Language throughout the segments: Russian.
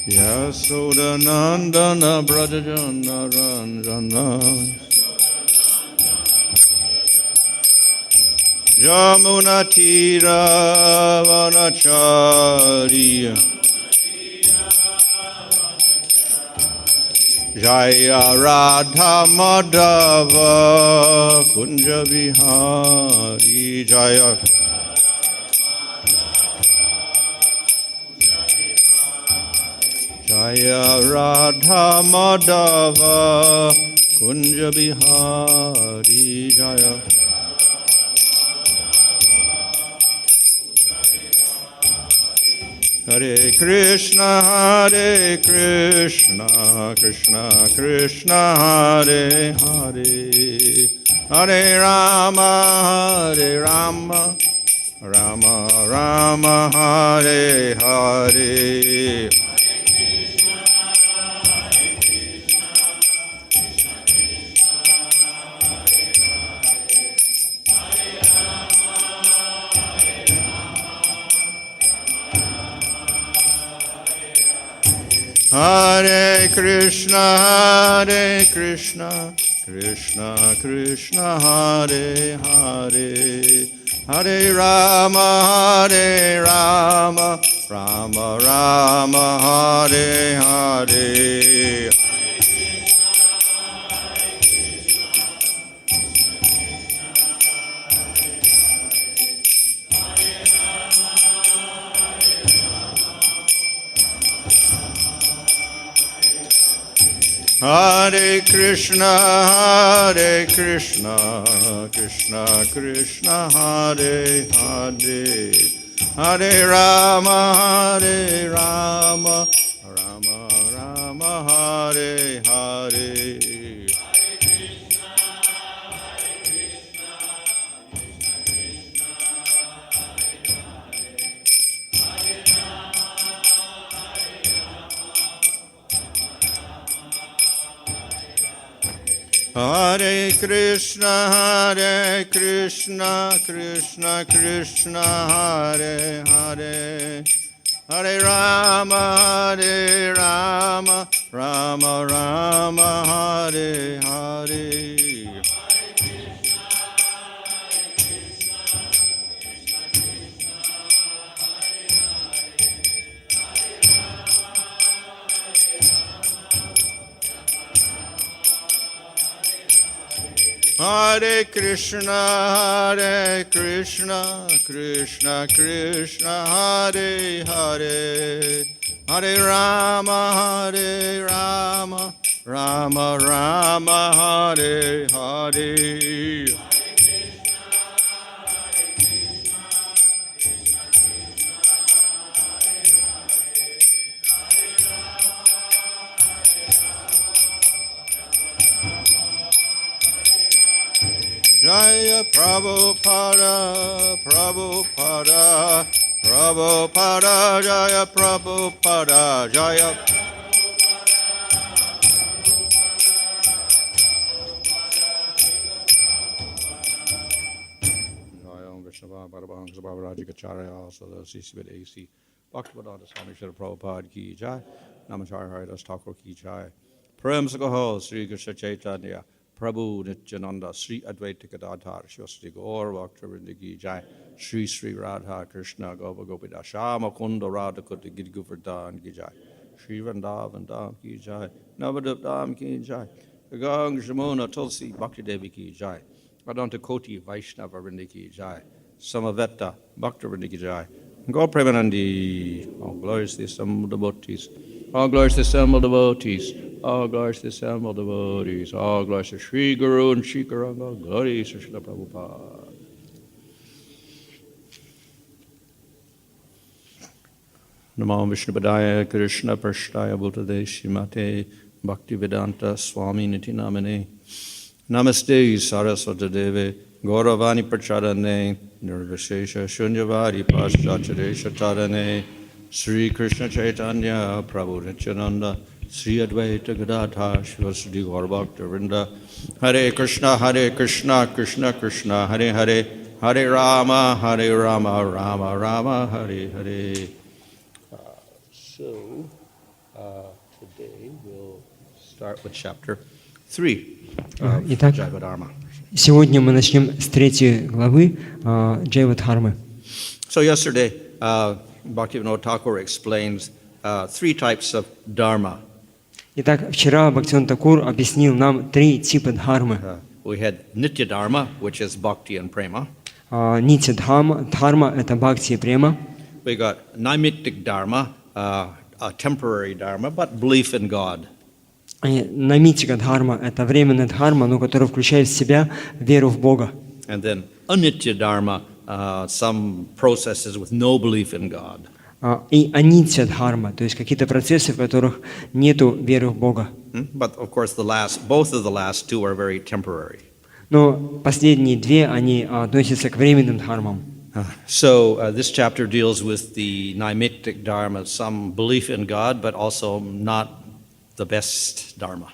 Yasodanandana Brajajana Ranjana Jamuna Tira Vanacharya Jaya Radha Madhava Kunja Vihari Jaya Jaya Radha Madhava Kunja Vihari Jaya Hare Krishna, Krishna Krishna, Hare Hare, Hare Rama, Rama Rama, Hare Hare. Hare Krishna, Krishna Krishna, Hare Hare, Hare Rama, Rama Rama, Hare Hare. Hare Krishna, Krishna Krishna, Hare Hare, Hare Rama, Rama Rama, Hare Hare. Hare Krishna, Krishna Krishna, Hare Hare, Hare Rama, Rama Rama, Hare Hare. Hare Krishna, Krishna Krishna, Hare Hare, Hare Rama, Rama Rama, Hare Hare. Jaya Prabhupada, Prabhupada, Prabhupada, Jaya Prabhupada, Jaya. Jaya Om Vishnu Paramahansa Bhavarajikacharya, also the CC AC, Bhaktivedanta Swami Srila Prabhupada ki Jai, Namacharya Haridas Thakur ki Jai, Prem Sakaho, Sri Krishna Chaitanya, Prabhu Nityananda, Sri Advaita Gadadhar, Shri Gaur Bhaktivinoda ki Jai, Sri Sri Radha Krishna Gopa Gopida, Shama Kunda Radha Kutta Gid Govardhan ki Jai, Sri Vrindavan Dham ki Jai, Navadip Dham ki Jai, Gang Jamuna Tulsi Bhakti Devi ki Jai, Adanta Koti Vaishnava Vrinda ki Jai, Samaveta Bhakti Vrinda ki Jai, God Premanandi, all glories to the assembled devotees, all glories to the assembled devotees, all glories to the assembled devotees, all glories to Sri Guru and Sri Garanga, glories to Srila Prabhupada. Namo Vishnupadaya Krishna Prashtaya Bhutade Shrimate Bhaktivedanta Swami Niti Namane Namaste Saraswati Deve Gauravani Prachadane Nirvishesha Shunyavadi Paschacharya Tarane Sri Krishna Chaitanya Prabhu Nityananda Sri Advaita Gadadhar Shivasudi Gaurabhakta Vrinda. Hare Krishna, Krishna Krishna, Hare Hare, Hare Rama, Rama Rama, Hare Hare. Today we'll start with chapter 3 of Jayavadharma. Сегодня мы начнем с 3 главы Джайвадхармы. So yesterday, Bhaktivinoda Thakur explains 3 types of dharma. Итак, вчера Бхактивинода Thakур объяснил нам 3 типа дхармы. We had Nitya Dharma, which is bhakti and prema. Нитья дхарма – это бхакти и према. We got Naimittik Dharma, a temporary dharma, but belief in God. Намитика дхарма – это временная дхарма, но которая включает в себя веру в Бога. And then Anitya Dharma, some processes with no belief in God. И анитья дхарма, то есть какие-то процессы, в которых нету веры в Бога. But of course, both of the last two are very temporary. Но последние 2, они относятся к временным дхармам. So this chapter deals with the Naimittik Dharma, some belief in God, but also not the best dharma.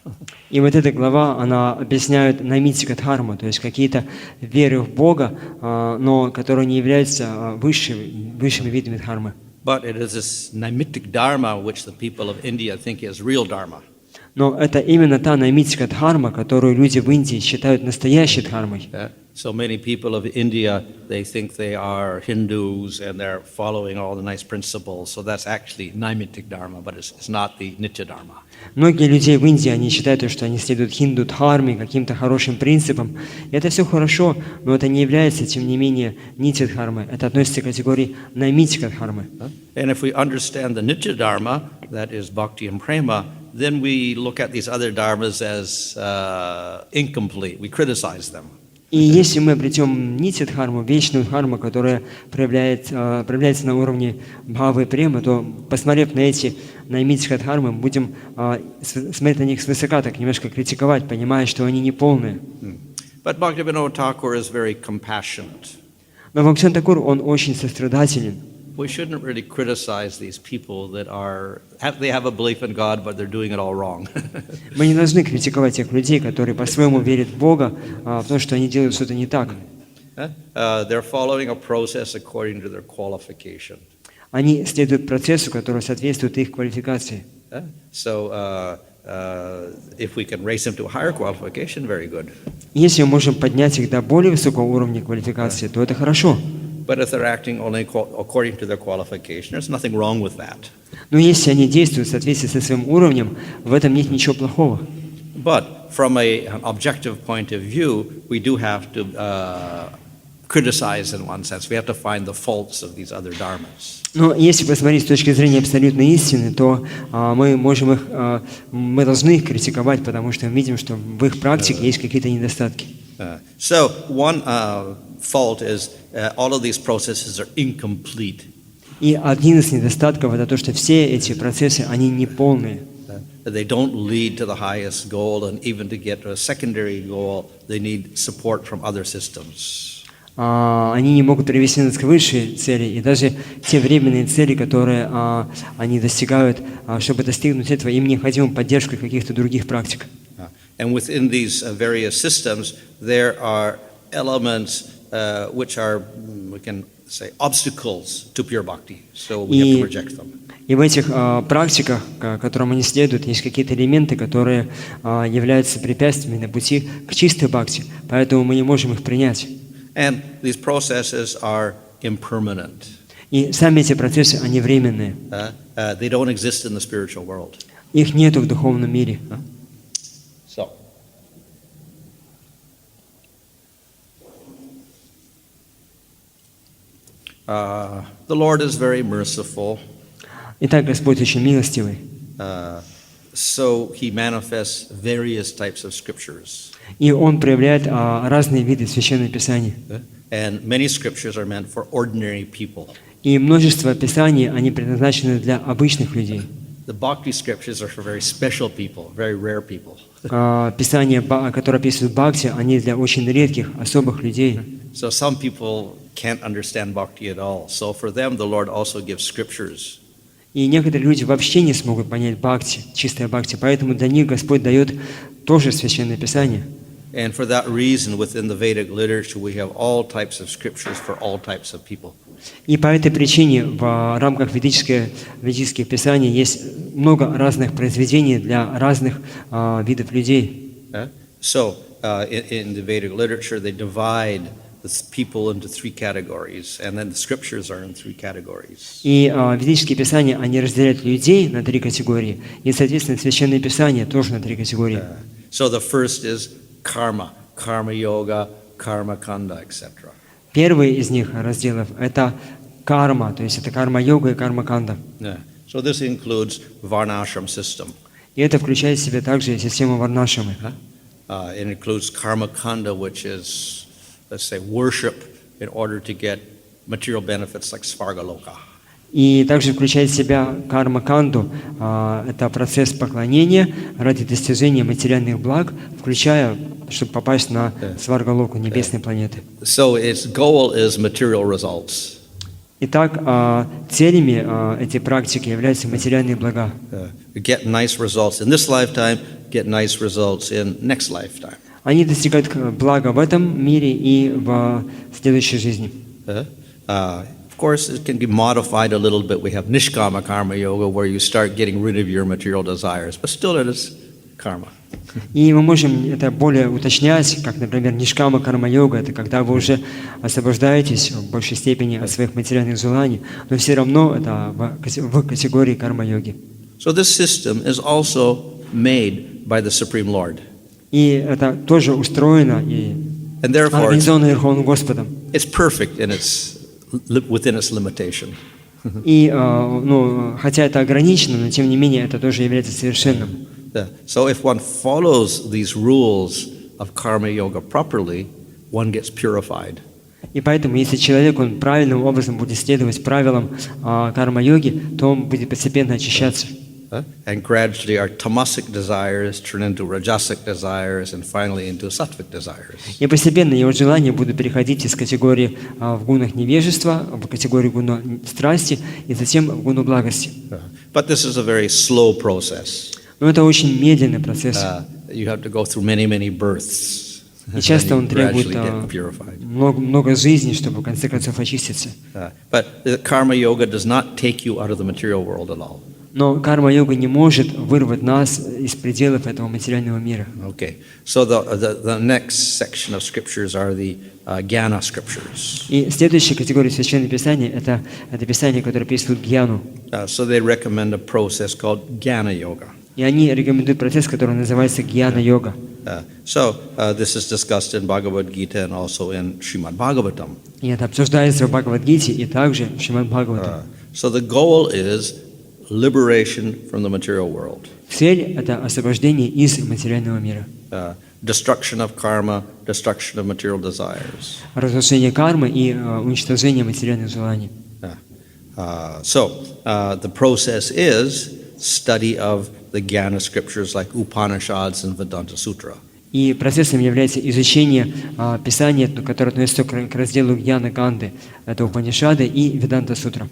И вот эта глава, она объясняет намитика дхарму, то есть какие-то веры в Бога, но которые не являются высшими видами дхармы. But it is this Naimittik Dharma which the people of India think is real dharma. Но это именно та намитика дхарма, которую люди в Индии считают настоящей дхармой. So many people of India, they think they are Hindus and they're following all the nice principles. So that's actually Naimittik Dharma, but it's not the Nitya Dharma. Многие людей в Индии, они считают, что они следуют хинду дхарме, каким-то хорошим принципам. И это все хорошо, но это не является, тем не менее, нитья дхармой. Это относится к категории намитика дхармы. And if we understand the Nitya Dharma, that is bhakti and prema, then we look at these other dharmas as incomplete. We criticize them. И если мы обретем нитья дхарму, вечную дхарму, которая проявляется на уровне бхавы и премы, то, посмотрев на эти намитика дхармы, будем смотреть на них свысока, так немножко критиковать, понимая, что они не полные. But Bhaktivinoda Thakur is very compassionate. Но Бхактивинода Thakур, он очень сострадателен. We shouldn't really criticize these people that they have a belief in God, but they're doing it all wrong. Мы не должны критиковать тех людей, которые по-своему верят в Бога, потому что они делают что-то не так. They're following a process according to their qualification. Они следуют процессу, который соответствует их квалификации. So if we can raise them to a higher qualification, very good. Если мы можем поднять их до более высокого уровня квалификации, то это хорошо. But if they're acting only according to their qualification, there's nothing wrong with that. Но если они действуют в соответствии со своим уровнем, в этом нет ничего плохого. But from an objective point of view, we do have to criticize in one sense. We have to find the faults of these other dharmas. Но если посмотреть с точки зрения абсолютной истины, то мы должны их критиковать, потому что мы видим, что в их практике есть какие-то недостатки. So one fault is all of these processes are incomplete. И один из недостатков это то, что все эти процессы они не полные. They don't lead to the highest goal, and even to get to a secondary goal, they need support from other systems. Они не могут привести нас к высшей цели, и даже те временные цели, которые они достигают, чтобы достигнуть этого, им необходима поддержка каких-то других практик. And within these various systems, there are elements which are, we can say, obstacles to pure bhakti. So we have to reject them. И в этих практиках, которым они следуют, есть какие-то элементы, которые являются препятствиями на пути к чистой бхакти, поэтому мы не можем их принять. And these processes are impermanent. И сами эти процессы, они временные. They don't exist in the spiritual world. Их нету в духовном мире. So, the Lord is very merciful. Итак, Господь очень милостивый. So He manifests various types of scriptures. И Он проявляет разные виды Священного Писания. And many scriptures are meant for ordinary people. И множество Писаний, они предназначены для обычных людей. The bhakti scriptures are for very special people, very rare people. Писания, которые описывают бхакти, они для очень редких, особых людей. So some people can't understand bhakti at all. So for them, the Lord also gives scriptures. И некоторые люди вообще не смогут понять бхакти, чистое бхакти, поэтому для них Господь дает тоже Священное Писание. And for that reason, within the Vedic literature, we have all types of scriptures for all types of people. И по этой причине в рамках ведических писаний есть много разных произведений для разных видов людей. So, in the Vedic literature, they divide the people into three categories, and then the scriptures are in three categories. И ведические писания, они разделяют людей на три категории, и, соответственно, Священное Писание тоже на три категории. So the first is karma, karma yoga, karma kanda, etc. Первый из них разделов – это карма, то есть это карма-йога и карма-канда. So this includes varnashram system. И это включает в себя также систему варнашрамы. It includes karma kanda, which is, let's say, worship in order to get material benefits like svargaloka. И также включает в себя карма-канду, это процесс поклонения ради достижения материальных благ, включая, чтобы попасть на сваргалоку, небесные планеты. So its goal is material results. Итак, целями этой практики являются материальные блага. Get nice results in this lifetime, get nice results in next lifetime. Они достигают блага в этом мире и в следующей жизни. Of course, it can be modified a little bit. We have nishkama karma yoga, where you start getting rid of your material desires, but still it is karma. И мы можем это более уточнять, как, например, нишкама карма-йога, это когда вы уже освобождаетесь в большей степени от своих материальных желаний, но все равно это в категории карма-йоги. So this system is also made by the Supreme Lord. И это тоже устроено и организовано Верховным Господом. It's perfect in its within its limitation. И, хотя это ограничено, но тем не менее это тоже является совершенным. So if one follows these rules of karma yoga properly, one gets purified. И поэтому, если человек, он правильным образом будет следовать правилам карма-йоги, то он будет постепенно очищаться. And gradually our tamasic desires turn into rajasic desires and finally into sattvic desires. И постепенно его желания будут переходить из категории в гунах невежества, в категорию гуна страсти и затем в гуну благости. But this is a very slow process. Но это очень медленный процесс. You have to go through many births. И часто он требует много жизней, чтобы в конце концов очиститься. But karma yoga does not take you out of the material world at all. Но карма-йога не может вырвать нас из пределов этого материального мира. Okay. So the next section of scriptures are the jnana scriptures. И следующая категория Священного Писания – это писание, которое описывает гьяну. So they recommend a process called jnana yoga. И они рекомендуют процесс, который называется гьяна-йога. So this is discussed in Bhagavad Gita and also in Srimad Bhagavatam. И это обсуждается в Бхагавад-гите и также в Шримад Бхагаватам. So the goal is liberation from the material world. Цель – это освобождение из материального мира. Destruction of karma, destruction of material desires. Разрушение кармы и уничтожение материальных желаний. So the process is study of the jnana scriptures like Upanishads and Vedanta Sutra. И процессом является изучение Писания, которое относится к разделу Гьяна Канды. Это Упанишады и Веданта Сутра.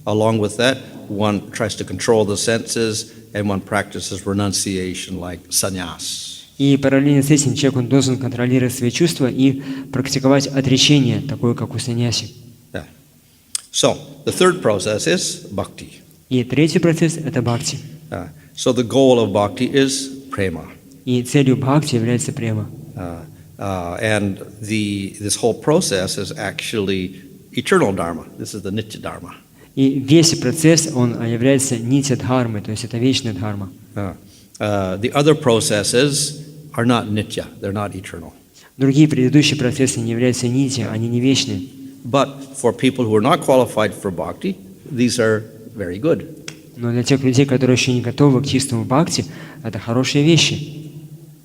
Along with that, one tries to control the senses and one practices renunciation like sannyas. И параллельно с этим человек он должен контролировать свои чувства и практиковать отречение, такое как у саньяси. So the third process is bhakti. И третий процесс – это бхакти. So the goal of bhakti is prema. И целью бхакти является према. And this whole process is actually eternal dharma. This is the nitya dharma. И весь процесс, он является нитя-дхармой, то есть это вечная дхарма. The other processes are not nitya, they're not eternal. Другие предыдущие процессы не являются нитя, они не вечные. But for people who are not qualified for bhakti, these are very good. Но для тех людей, которые еще не готовы к чистому бхакти, это хорошие вещи.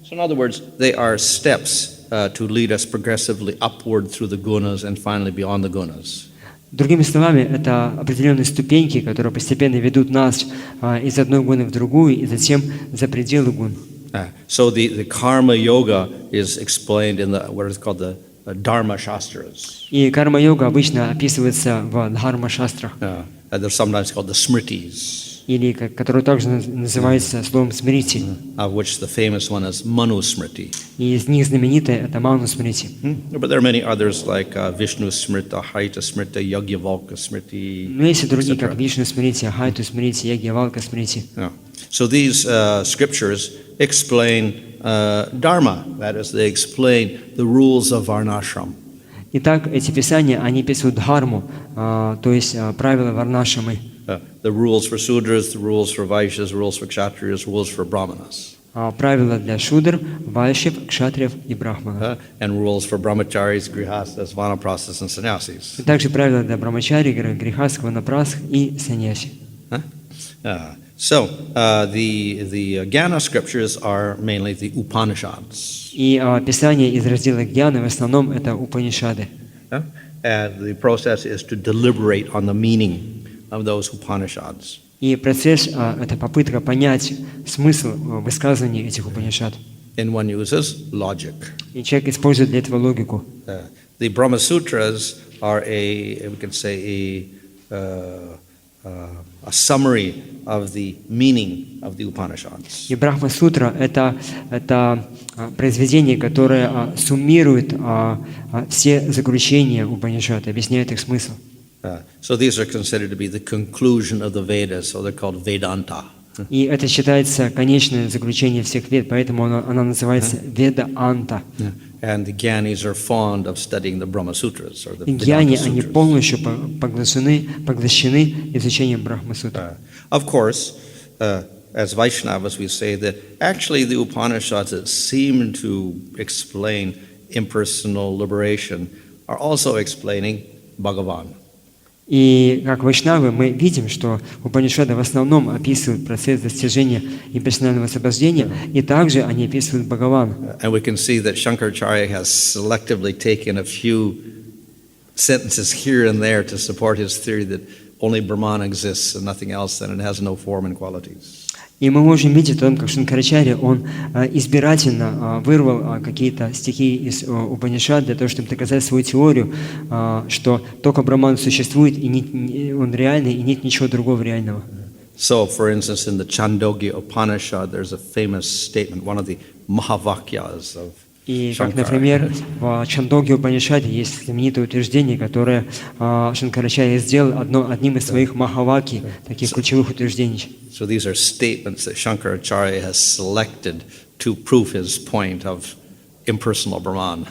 So in other words, they are steps to lead us progressively upward through the gunas and finally beyond the gunas. Другими словами, это определенные ступеньки, которые постепенно ведут нас из одной гуны в другую и затем за пределы гун. So the karma yoga is explained in what is called the Dharma Shastras. И карма-йога обычно описывается в Дхарма-шастрах. They're sometimes called the Smritis, или который также называется словом «смрити». of which the famous one is Manu Smriti. И из них знаменитая – это Ману Смрити. But there are many others like Vishnu Smrita, Haita Smrita, Yagyavalka Smriti. Но есть и другие, как Вишну Смрити, Ахайту Смрити, Ягьявалка Смрити. Yeah. So these scriptures explain Dharma, that is, they explain the rules of Varnashram. Итак, эти писания, они пишут дхарму, то есть правила варнашрамы. The rules for Sudras, the rules for Vaishyas, the rules for Kshatriyas, the rules for Brahmanas. Правила для шудр, вайшев, кшатриев и брахманов. And rules for Brahmacharis, Grihastas, Vanaprasthas, and Sannyasis. И также правила для брамачари, грихаск, ванапрасх и саньяси. So the Jnana scriptures are mainly the Upanishads. И писания из раздела Гьяны в основном это Упанишады. And the process is to deliberate on the meaning of those Upanishads. И процесс это попытка понять смысл высказываний этих Упанишад. And one uses logic. И человек использует для этого логику. The Brahma Sutras are we can say a summary of the meaning of the Upanishads. И Брахма-сутра это произведение, которое суммирует все заключения Упанишад, объясняет их смысл. So these are considered to be the conclusion of the Vedas, so they're called Vedanta. И это считается конечное заключение всех вед, поэтому она называется Веда-анта. And the Gyanis are fond of studying the Brahma Sutras or the И гьяни, Vedanta они Sutras. полностью поглощены изучением Брахма-сутры. Of course, as Vaishnavas, we say that actually the Upanishads that seem to explain impersonal liberation are also explaining Bhagavan. И как вайшнавы мы видим, что Упанишады в основном описывают процесс достижения имперсонального освобождения, и также они описывают Бхагавана. And we can see that Shankaracharya has selectively taken a few sentences here and there to support his theory that only Brahman exists and nothing else, and it has no form and qualities. И мы можем видеть о том, как Шанкарачарья, он избирательно вырвал какие-то стихи из Упанишад для того, чтобы доказать свою теорию, что только Брахман существует, и он реальный, и нет ничего другого реального. So, for instance, in the Chandogya Upanishad, there's a famous statement, one of the Mahavakyas of И, как, например, в Чандогье Упанишаде есть знаменитое утверждение, которое Шанкарачарья сделал одним из своих махаваки, таких ключевых утверждений. So these are statements that Shankaracharya has selected to prove his point of impersonal Brahman.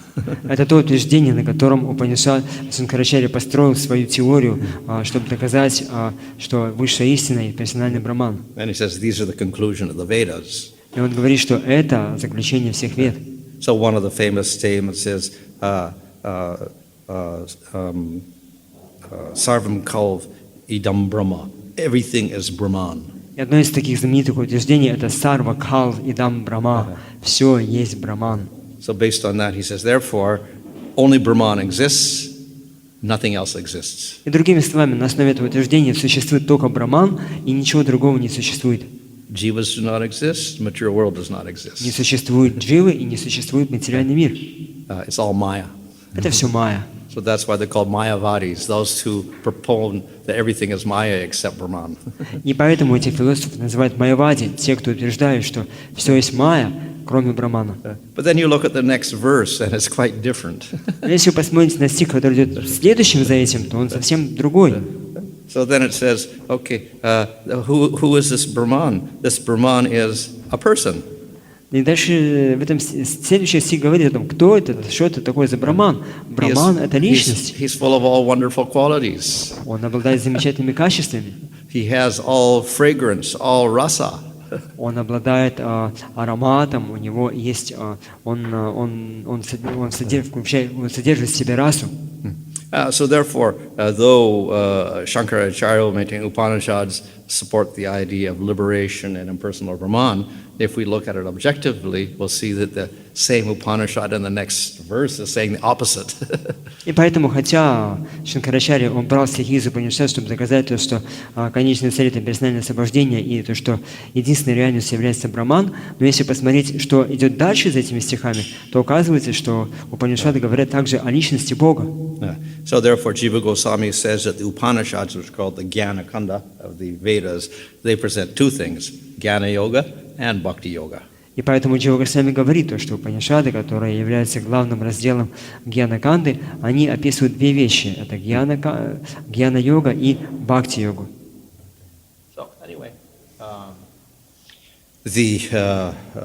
Это то утверждение, на котором Шанкарачарья построил свою теорию, чтобы доказать, что высшая истина и персональный Брахман. And he says these are the conclusion of the Vedas. И он говорит, что это заключение всех вед. So one of the famous statements is Sarvam Kalv Idam Brahma. Everything is Brahman. И одно из таких знаменитых утверждений – это «Сарва кал идам брахма» – «Все есть Брахман». So based on that, he says, therefore, only Brahman exists, nothing else exists. И другими словами, на основе этого утверждения существует только Брахман, и ничего другого не существует. Jivas do not exist, material world does not exist. Не существует дживы и не существует материальный мир. It's all Maya. Это все майя. So that's why they're called Mayavadis, those who propose that everything is Maya except Brahman. И поэтому эти философы называют майявади, те, кто утверждают, что все есть майя, кроме Брахмана. But then you look at the next verse and it's quite different. Но если вы посмотрите на стих, который идет следующим за этим, то он совсем другой. So then it says, okay, who is this Brahman? This Brahman is a person. И дальше в этом следующий стих говорит о том, кто это, что это такое за Брахман. Брахман – это личность. He's full of all wonderful qualities. Он обладает замечательными качествами. He has all fragrance, all rasa. Он обладает ароматом, у него есть, он содержит в себе расу. So therefore, though Shankaracharya maintain Upanishads support the idea of liberation and impersonal Brahman, if we look at it objectively, we'll see that the same Upanishad in the next verse is saying the opposite. И поэтому, хотя Шанкарачарья, он брал стихи из Упанишад, чтобы доказать то, что конечная цель — это персональное освобождение, и то, что единственной реальностью является Браман, но если посмотреть, что идет дальше за этими стихами, то оказывается, что Упанишады говорят также о личности Бога. So therefore, Jiva Goswami says that the Upanishads, which are called the Jnana Kanda of the Vedas, they present two things, Jnana Yoga and Bhakti Yoga. И поэтому Джива Госвами говорит, что Упанишады, которые являются главным разделом Гьяна-канды, они описывают две вещи. Это Гьяна-йога и Бхакти-йогу. So anyway, the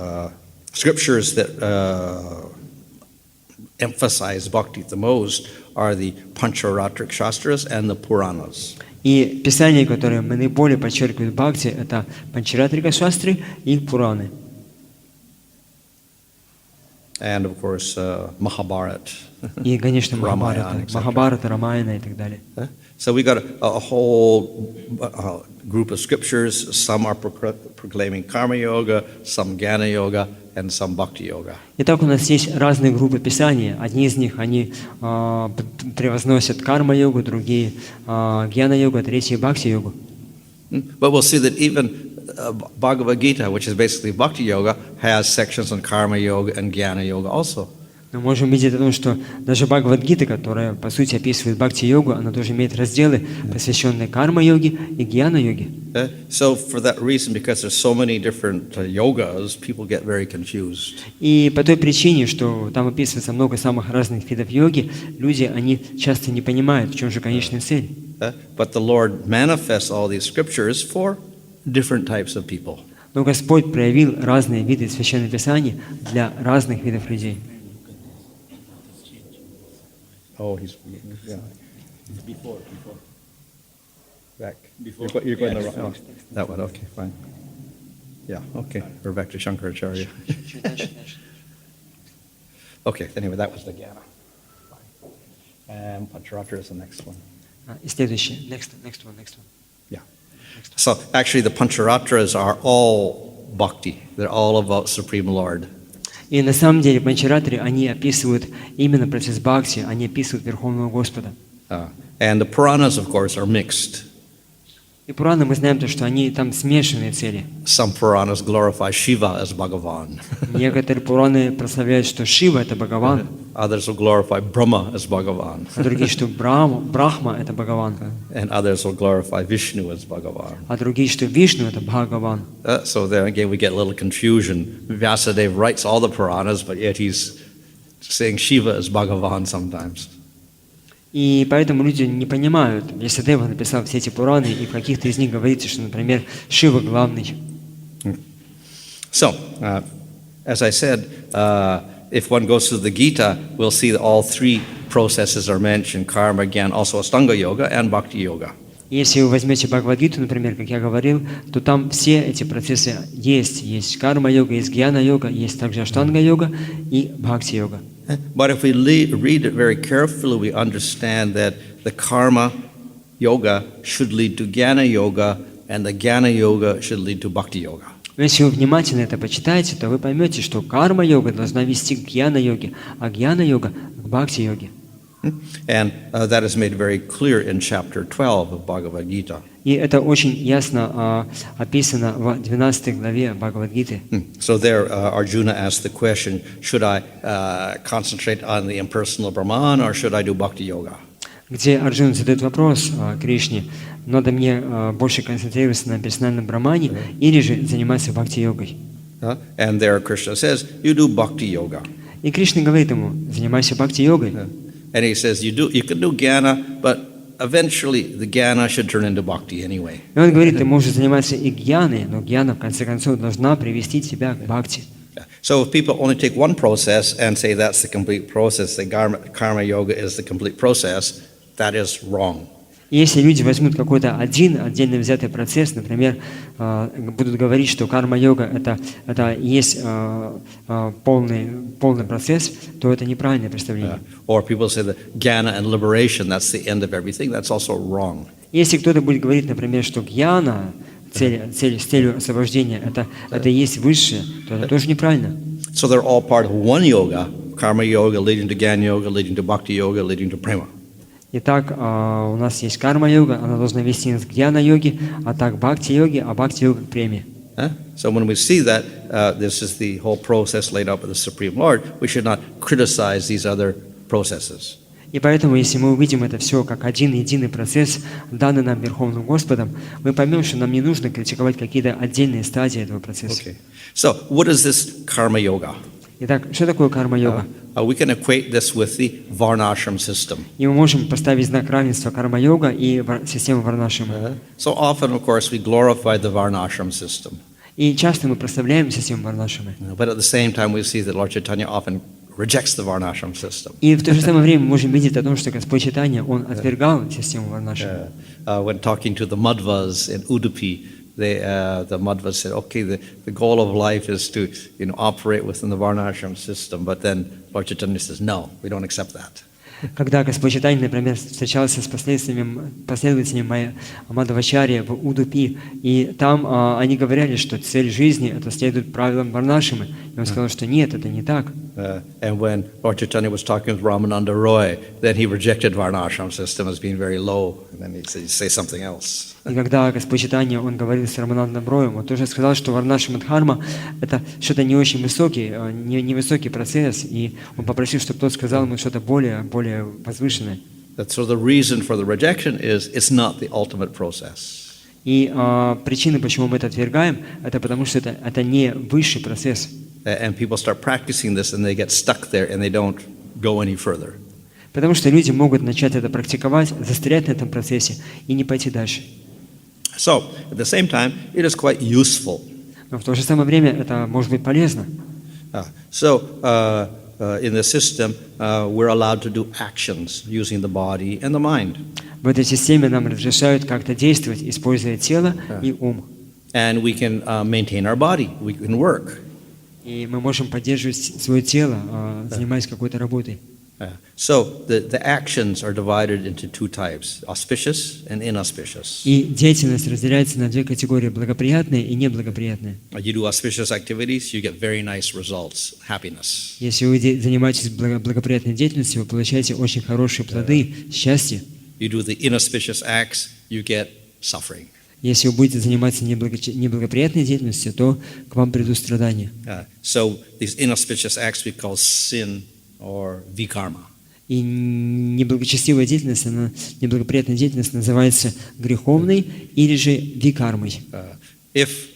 scriptures that emphasize bhakti the most are the Pancharatric Shastras and the Puranas. И писания, которые наиболее подчеркивают Бхакти, это Панчаратрика Шастры и Пураны. And of course, Mahabharata. И, конечно, Махабхарата, Рамаяна и так далее. So we got a whole group of scriptures. Some are proclaiming karma yoga, some jnana yoga, and some bhakti yoga. Итак, у нас есть разные группы писания. Одни из них, они превозносят карма-йогу, другие гьяна-йогу, третьи бхакти-йогу. But we'll see that even Bhagavad Gita, which is basically bhakti yoga, has sections on karma yoga and jnana yoga also. Мы можем видеть о том, что даже Бхагавад-гита, которая по сути описывает бхакти-йогу, она тоже имеет разделы, посвященные карма-йоге и гьяна-йоге. So for that reason, because there's so many different yogas, people get very confused. И по той причине, что там описывается много самых разных видов йоги, люди, они часто не понимают, в чем же конечная цель. But the Lord manifests all these scriptures for different types of people. Но Господь проявил разные виды Священного Писания для разных видов людей. Oh, yeah. Before. Back. You're going the wrong. That one. Okay, fine. Yeah. Okay. We're back to Shankaracharya. Okay. Anyway, that was the Jnana. And Pancharatra is the next one. И следующее. Next one. Yeah. So actually, the Pancharatras are all bhakti. They're all about Supreme Lord. И на самом деле Панчаратри, они описывают именно процесс бхакти, они описывают Верховного Господа. And the Puranas, of course, are mixed. И Пураны, мы знаем то, что они там смешанные цели. Some Puranas glorify Shiva as Bhagavan. Некоторые Пураны прославляют, что Шива — это Бхагаван. Others will glorify Brahma as Bhagavan. А другие, что Брахма — это Бхагаван. And others will glorify Vishnu as Bhagavan. А другие, что Вишну — это Бхагаван. So then again we get a little confusion. Vyasadeva writes all the Puranas, but yet he's saying Shiva as Bhagavan sometimes. И поэтому люди не понимают, если Дева написал все эти Пураны, и в каких-то из них говорится, что, например, Шива главный. So, as I said, if one goes through the Gita, we'll see that all three processes are mentioned: karma, jnana, also Astanga yoga and bhakti yoga. Если вы возьмете Бхагавад-гиту, например, как я говорил, то там все эти процессы есть. Есть карма-йога, есть гьяна-йога, есть также аштанга-йога и бхакти-йога. But if we read it very carefully, we understand that the karma yoga should lead to jnana yoga, and the jnana yoga should lead to bhakti yoga. Если вы внимательно это почитаете, то вы поймете, что карма-йога должна вести к гьяна-йоге, а гьяна-йога к бхакти-йоге. And that is made very clear in chapter 12 of Bhagavad Gita. И это очень ясно описано в 12 главе Бхагавад-гиты. So there Arjuna asked the question, should I concentrate on the impersonal Brahman or should I do bhakti yoga? Где Арджуна задает вопрос Кришне, надо мне больше концентрироваться на персональном брамане или же заниматься бхакти-йогой? And there Krishna says, you do bhakti yoga. И Кришна говорит ему, занимайся бхакти-йогой. And he says, you can do jnana, but eventually the jnana should turn into bhakti anyway. И он говорит, ты можешь заниматься и гьяной, но гьяна в конце концов должна привести тебя к бхакти. So if people only take one process and say that's the complete process, the karma yoga is the complete process, that is wrong. И если люди возьмут какой-то один отдельно взятый процесс, например, будут говорить, что карма-йога это и есть полный процесс, то это неправильное представление. Or people say that jnana and liberation, that's the end of everything, that's also wrong. Если кто-то будет говорить, например, что гьяна, цель с целью освобождения, это и есть высшее, то это тоже неправильно. So they're all part of one yoga, karma yoga leading to Gyan yoga, leading to bhakti yoga, leading to prema. Итак, у нас есть карма-йога, она должна вести нас к дьяна-йоге, а так бхакти-йоге, а бхакти-йога к преме. So when we see that this is the whole process laid out by the Supreme Lord, we should not criticize these other processes. И поэтому, если мы увидим это все как один единый процесс, данный нам Верховным Господом, мы поймем, что нам не нужно критиковать какие-то отдельные стадии этого процесса. Okay. So what is this karma yoga? Итак, что такое карма-йога? We can equate this with the varnashram system. И мы можем поставить знак равенства карма-йога и систему варнашрама. So often, of course, we glorify the varnashram system. И часто мы прославляем систему варнашрамы. But at the same time, we see that Lord Chaitanya often rejects the varnashram system. И в то же самое время мы можем видеть о том, что Господь Чайтанья, Он отвергал систему варнашрамы. When talking to the Madhvas in Udupi, the Madhvas said, okay, the goal of life is to operate within the varnashram system, but then Lord Chaitanya says, no, we don't accept that. Когда Господь Чайтанья, например, встречался с последователями Мадхвачарьи в Удупи, и там они говорили, что цель жизни – это следует правилам варнашрамы. И он сказал, что нет, это не так. And when Lord Chaitanya was talking with Ramananda Roy, then he rejected varnashram system as being very low, and then he'd say something else. И когда Господь Чайтанья, он говорил с Раманандом Роем, он тоже сказал, что варнашрама дхарма – это что-то не очень высокий, невысокий процесс, и он попросил, чтобы тот сказал ему что-то более возвышенное. So the reason for the rejection is it's not the ultimate process. И причина, почему мы это отвергаем, это потому что это не высший процесс. And people start practicing this, and they get stuck there, and they don't go any further. Потому что люди могут начать это практиковать, застрять на этом процессе и не пойти дальше. So, at the same time, it is quite useful. Но в то же самое время это может быть полезно. In the system, we're allowed to do actions using the body and the mind. В этой системе нам разрешают как-то действовать, используя тело и ум. And we can maintain our body. We can work. И мы можем поддерживать свое тело, занимаясь какой-то работой. So the actions are divided into two types: auspicious and inauspicious. И деятельность разделяется на две категории: благоприятные и неблагоприятные. You do auspicious activities, you get very nice results, happiness. Если вы занимаетесь благоприятной деятельностью, вы получаете очень хорошие плоды, счастье. You do the inauspicious acts, you get suffering. Если вы будете заниматься неблагоприятной деятельностью, то к вам придут страдания. So these inauspicious acts we call sin or vikarma. И неблагочестивая деятельность, неблагоприятная деятельность называется греховной или же викармой. If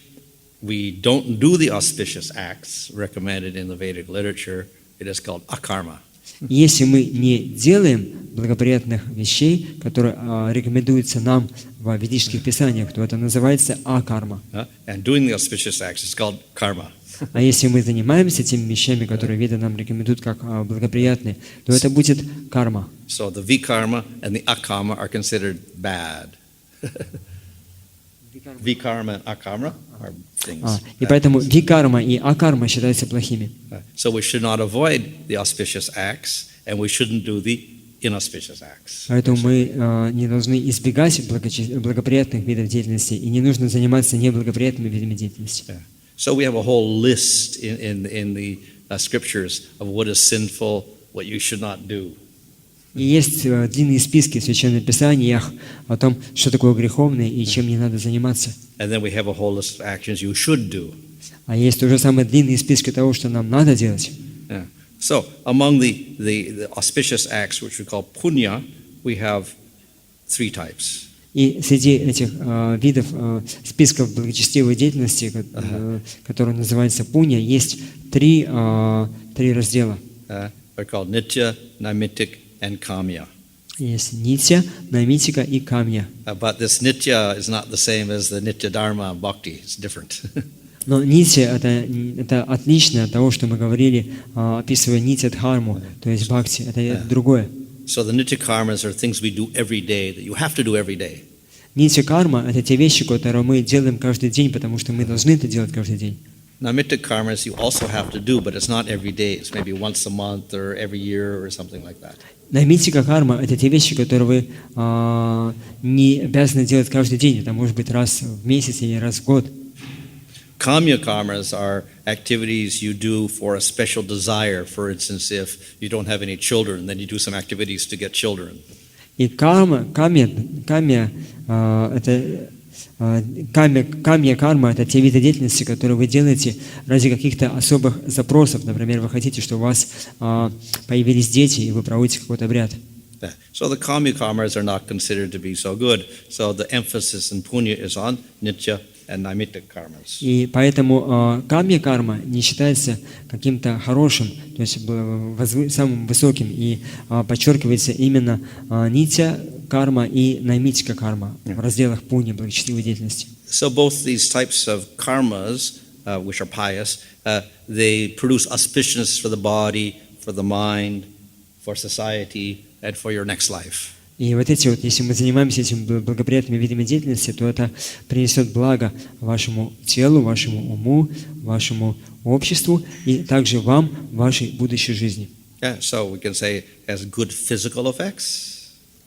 we don't do the auspicious acts recommended in the Vedic literature, it is called akarma. Если мы не делаем благоприятных вещей, которые рекомендуются нам в ведических писаниях, то это называется акарма. And doing the auspicious acts is called karma. А если мы занимаемся теми вещами, которые Веды нам рекомендуют как благоприятные, то это будет карма. So the vikarma and the akarma are considered bad. Vikarma and akarma are things. И поэтому викарма и акарма считаются плохими. So we should not avoid the auspicious acts, and we shouldn't do the inauspicious acts. Поэтому мы не должны избегать благоприятных видов деятельности и не нужно заниматься неблагоприятными видами деятельности. So we have a whole list in the scriptures of what is sinful, what you should not do. И есть длинные списки в Священных Писаниях о том, что такое греховное и чем не надо заниматься. And then we have a whole list of actions you should do. А есть тоже самые длинные списки того, что нам надо делать. So among the auspicious acts, which we call punya, we have three types. И среди этих видов списков благочестивой деятельности, которые называются пунья, есть три раздела. They're called nitya, naimittik, and kamya. Есть нитья, наймитика и камья. But this nitya is not the same as the nitya dharma bhakti. It's different. Но нитья это отлично от того, что мы говорили, описывая нитья дхарму, то есть бхакти. Это другое. So the nitya karmas are things we do every day that you have to do every day. Нитья карма – это те вещи, которые мы делаем каждый день, потому что мы должны это делать каждый день. Naimittik karmas you also have to do, but it's not every day. It's maybe once a month or every year or something like that. Наймитика карма – это те вещи, которые вы не обязаны делать каждый день. Это может быть раз в месяц или раз в год. Kamya karmas are activities you do for a special desire. For instance, if you don't have any children, then you do some activities to get children. И камья, карма – это те виды деятельности, которые вы делаете ради каких-то особых запросов. Например, вы хотите, чтобы у вас появились дети, и вы проводите какой-то обряд. Yeah. So the kamya karmas are not considered to be so good. So the emphasis in punya is on nitya and naimittic karmas. И поэтому камья карма не считается каким-то хорошим, то есть самым высоким, и подчеркивается именно нитя карма и наймитика карма в разделах пуни, благочестивой деятельности. So both these types of karmas, which are pious, they produce auspiciousness for the body, for the mind, for society, and for your next life. И вот эти вот, если мы занимаемся этими благоприятными видами деятельности, то это принесет благо вашему телу, вашему уму, вашему обществу и также вам, вашей будущей жизни. Yeah, so we can say it has good physical effects,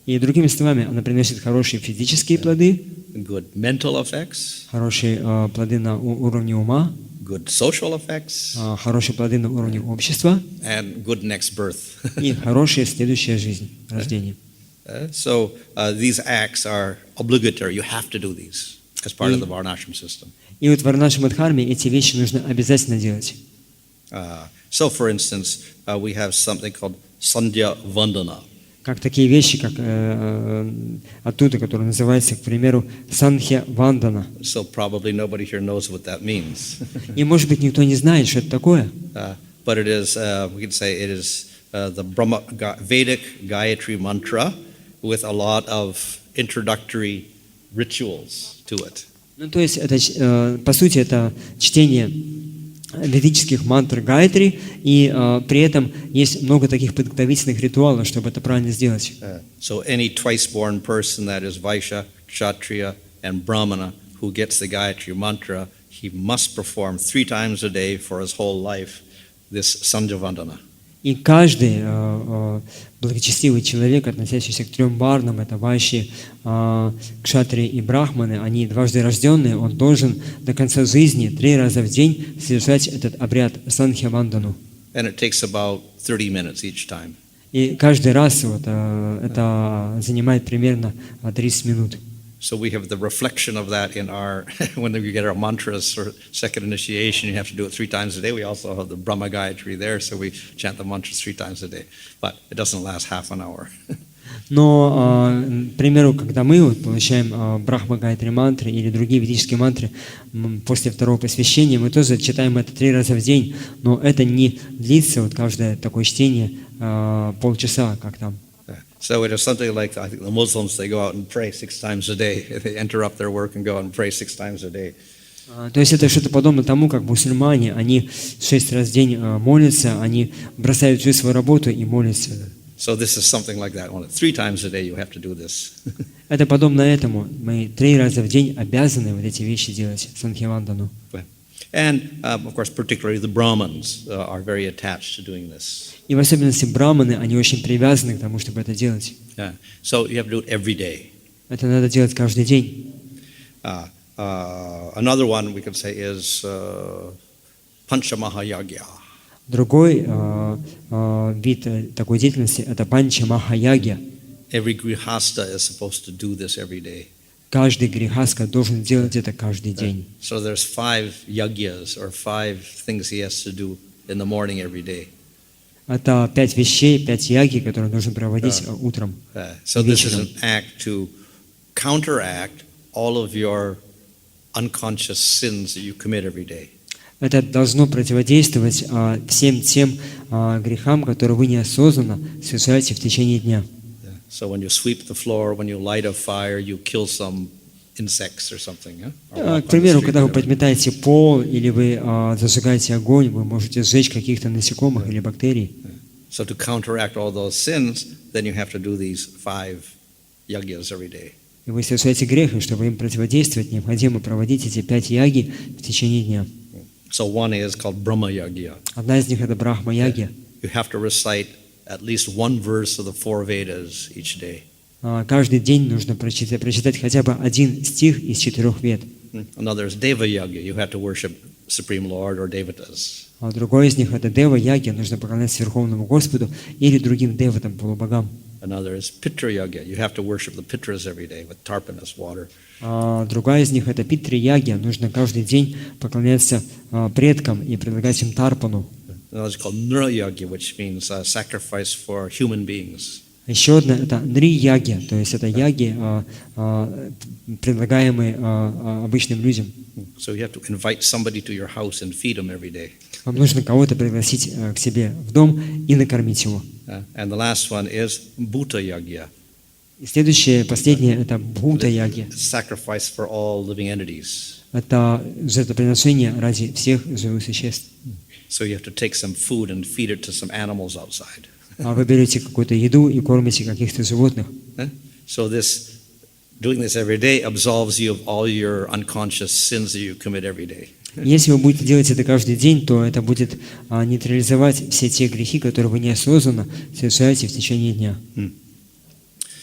И другими словами, она приносит хорошие физические плоды, good mental effects, хорошие плоды на уровне ума, good social effects, хорошие плоды на уровне общества and good next birth. и хорошая следующая жизнь, рождение. So these acts are obligatory. You have to do these as part of the Varnashram system. И вот в Варнашрам-дхарме эти вещи нужно обязательно делать. So, for instance, we have something called Sandhya Vandana. Как такие вещи, как оттуда, которые называются, к примеру, Санхья Вандана. So probably nobody here knows what that means. И, может быть, никто не знает, что это такое. But it is, we can say it is the Brahma Vedic Gayatri mantra with a lot of introductory rituals to it. Ну, то есть, это, по сути, это чтение ведических мантр Гайатри, и при этом есть много таких подготовительных ритуалов, чтобы это правильно сделать. So any twice-born person, that is Vaishya, Kshatriya, and Brahmana, who gets the Gayatri mantra, he must perform 3 times a day for his whole life this Sandhya Vandana. И каждый благочестивый человек, относящийся к 3 варнам, это вайши, кшатри и брахманы, они дважды рожденные, он должен до конца жизни 3 раза в день совершать этот обряд Санхья Вандану. And it takes about 30 minutes each time. И каждый раз вот, это занимает примерно 30 минут. So we have the reflection of that in our, when we get our mantras for second initiation, you have to do it 3 times a day. We also have the Brahma Gayatri there, so we chant the mantras 3 times a day. But it doesn't last half an hour. Но, к примеру, когда мы вот получаем Брахма Гайатри мантры или другие ведические мантры после 2-го посвящения, мы тоже читаем это 3 раза в день, но это не длится, вот каждое такое чтение, полчаса, как там. So it is something like, I think the Muslims, they go out and pray 6 times a day. They interrupt their work and go out and pray 6 times a day. То есть это что-то подобно тому, как мусульмане, они 6 раз в день молятся, они бросают всю свою работу и молятся. So this is something like that. 3 times a day you have to do this. Это подобно этому. Мы 3 раза в день обязаны вот эти вещи делать, Санхьявандану. And, of course, particularly the Brahmins are very attached to doing this. И в особенности браманы, они очень привязаны к тому, чтобы это делать. Yeah. So you have to do it every day. Это надо делать каждый день. Another one we could say is Panchamahayagya. Другой вид такой деятельности – это Панча-Махаягья. Every grihasta is supposed to do this every day. Каждый грихаска должен делать это каждый день. So there's 5 yagyas or 5 things he has to do in the morning every day. Это 5 вещей, 5 яги, которые нужно проводить утром. So this is an act to counteract all of your unconscious sins that you commit every day. Это должно противодействовать всем тем грехам, которые вы неосознанно совершаете в течение дня. So when you sweep the floor, when you light a fire, you kill some insects or something. К примеру, когда вы подметаете пол или вы зажигаете огонь, вы можете сжечь каких-то насекомых или бактерий. So to counteract all those sins, then you have to do these 5 yagyas every day. И вы совершаете грех, и чтобы им противодействовать, необходимо проводить эти 5 яги в течение дня. So one is called Brahma Yagya. Одна из них – это Брахма-ягья. You have to recite at least one verse of the 4 Vedas each day. Каждый день нужно прочитать хотя бы 1 стих из 4 вед. Another is Deva Yagya. You have to worship Supreme Lord or Devatas. А другой из них — это дева-яги, нужно поклоняться Верховному Господу или другим деватам, полубогам. Another is Pitra Yagya. You have to worship the Pitras every day with tarpon as water. А другая из них — это питри-яги, нужно каждый день поклоняться предкам и предлагать им тарпану. Another is called Nra Yagya, which means sacrifice for human beings. Еще одна — это нри-яги, то есть это яги, предлагаемые обычным людям. So you have to invite somebody to your house and feed them every day. Вам нужно кого-то пригласить к себе в дом и накормить его. And the last one is Bhuta Yagya. И следующее, последнее — это бхута-яги. Sacrifice for all living entities. Это жертвоприношение ради всех живых существ. So you have to take some food and feed it to some animals outside. А вы берете какую-то еду и кормите каких-то животных. So doing this every day absolves you of all your unconscious sins that you commit every day. Если вы будете делать это каждый день, то это будет нейтрализовать все те грехи, которые вы неосознанно совершаете в течение дня.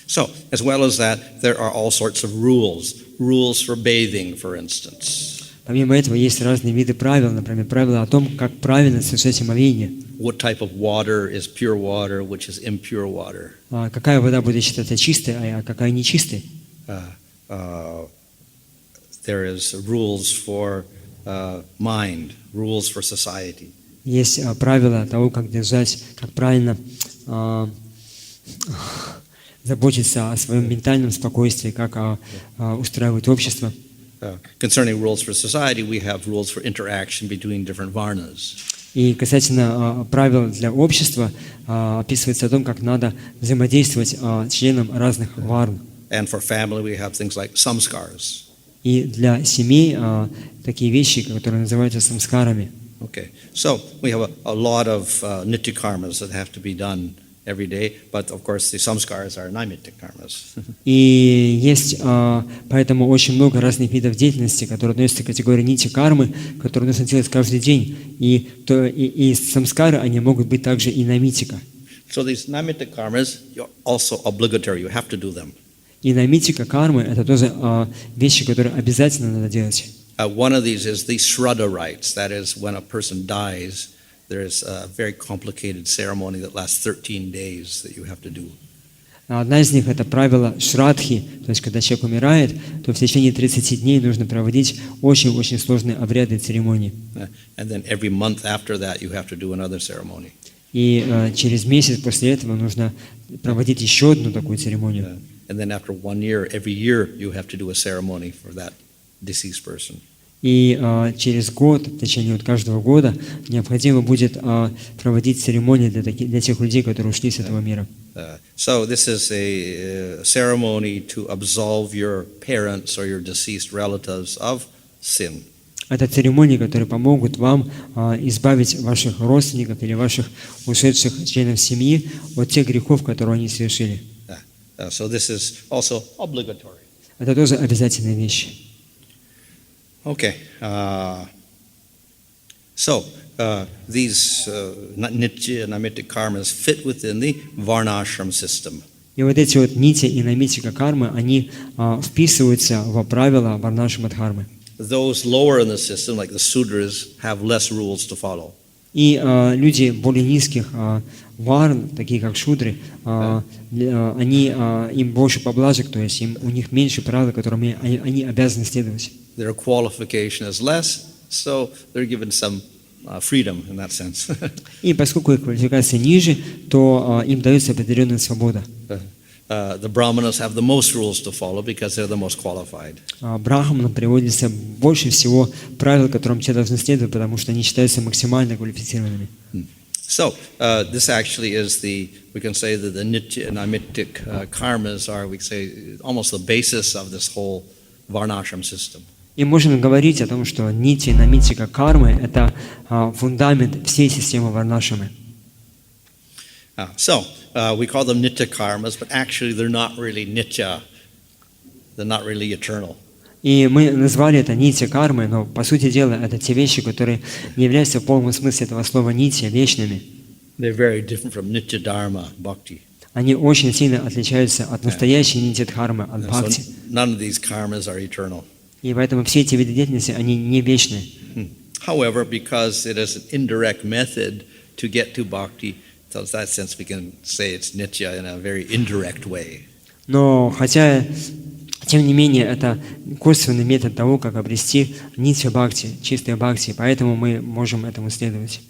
So, as well as that, there are all sorts of rules. Rules for bathing, for instance. Помимо этого, есть разные виды правил, например, правила о том, как правильно совершать омовение. What type of water is pure water, which is impure water? Какая вода будет считаться чистой, а какая нечистой. There is rules for mind, rules for society. Есть правила того, как держать, как правильно заботиться о своем ментальном спокойствии, как устраивать общество. Concerning rules for society, we have rules for interaction between different varnas. И касательно правил для общества, описывается о том, как надо взаимодействовать членам разных варн. And for family, we have things like samskars. И для семей такие вещи, которые называются самскарами. Okay, so we have a lot of nitya karmas that have to be done every day, but of course the samskars are naimitya karmas. И есть поэтому очень много разных видов деятельности, которые относятся к категории нити кармы, которые нужно делать каждый день. И самскары, они могут быть также и намитика. So these naimitya karmas are also obligatory. You have to do them. И намитика кармы — это тоже вещи, которые обязательно надо делать. One of these is the shraddha rites. That is, when a person dies, there is a very complicated ceremony that lasts 13 days that you have to do. Одна из них — это правило шрадхи, то есть когда человек умирает, то в течение 30 дней нужно проводить очень-очень сложные обряды и церемонии. And then every month after that, you have to do another ceremony. И через месяц после этого нужно проводить еще одну такую церемонию. And then after 1 year, every year you have to do a ceremony for that deceased person. И через год, в течение каждого года, необходимо будет проводить церемонии для тех людей, которые ушли с этого мира. So this is a ceremony to absolve your parents or your deceased relatives of sin. Это церемонии, которые помогут вам избавить ваших родственников или ваших ушедших членов семьи от тех грехов, которые они совершили. So this is also obligatory. Это тоже обязательные вещи. Okay. So these nitya and naimitya karmas fit within the varnashram system. И вот эти вот нити и намитика кармы, они вписываются в правила варнашрама дхармы. Those lower in the system, like the sudras, have less rules to follow. И люди более низких варн, такие как шудры, им больше поблажек, то есть у них меньше правил, которым они обязаны следовать. Their qualification is less, so they're given some freedom in that sense. И поскольку их квалификация ниже, то им дается определенная свобода. The brahmanas have the most rules to follow because they're the most qualified. Брахманам приводится больше всего правил, которым те должны следовать, потому что они считаются максимально квалифицированными. So this actually is we can say that the nitya and naimitya karmas are, we say, almost the basis of this whole varnashram system. И можем говорить о том, что нити и намитика кармы — это фундамент всей системы варнашрамы. So we call them nitya karmas, but actually they're not really nitya. They're not really eternal. И мы назвали это нити кармы, но по сути дела это те вещи, которые не являются в полном смысле этого слова нити вечными. They're very different from nitya dharma bhakti. Они очень сильно отличаются от настоящей нити дхармы, от бхакти. So none of these karmas are eternal. И поэтому все эти виды деятельности, они не вечны. However, because it is an indirect method to get to bhakti, so in that sense we can say it's nitya in a very indirect way. Но хотя, тем не менее, это косвенный метод того, как обрести нитья бхакти, чистое бхакти, поэтому мы можем этому следовать.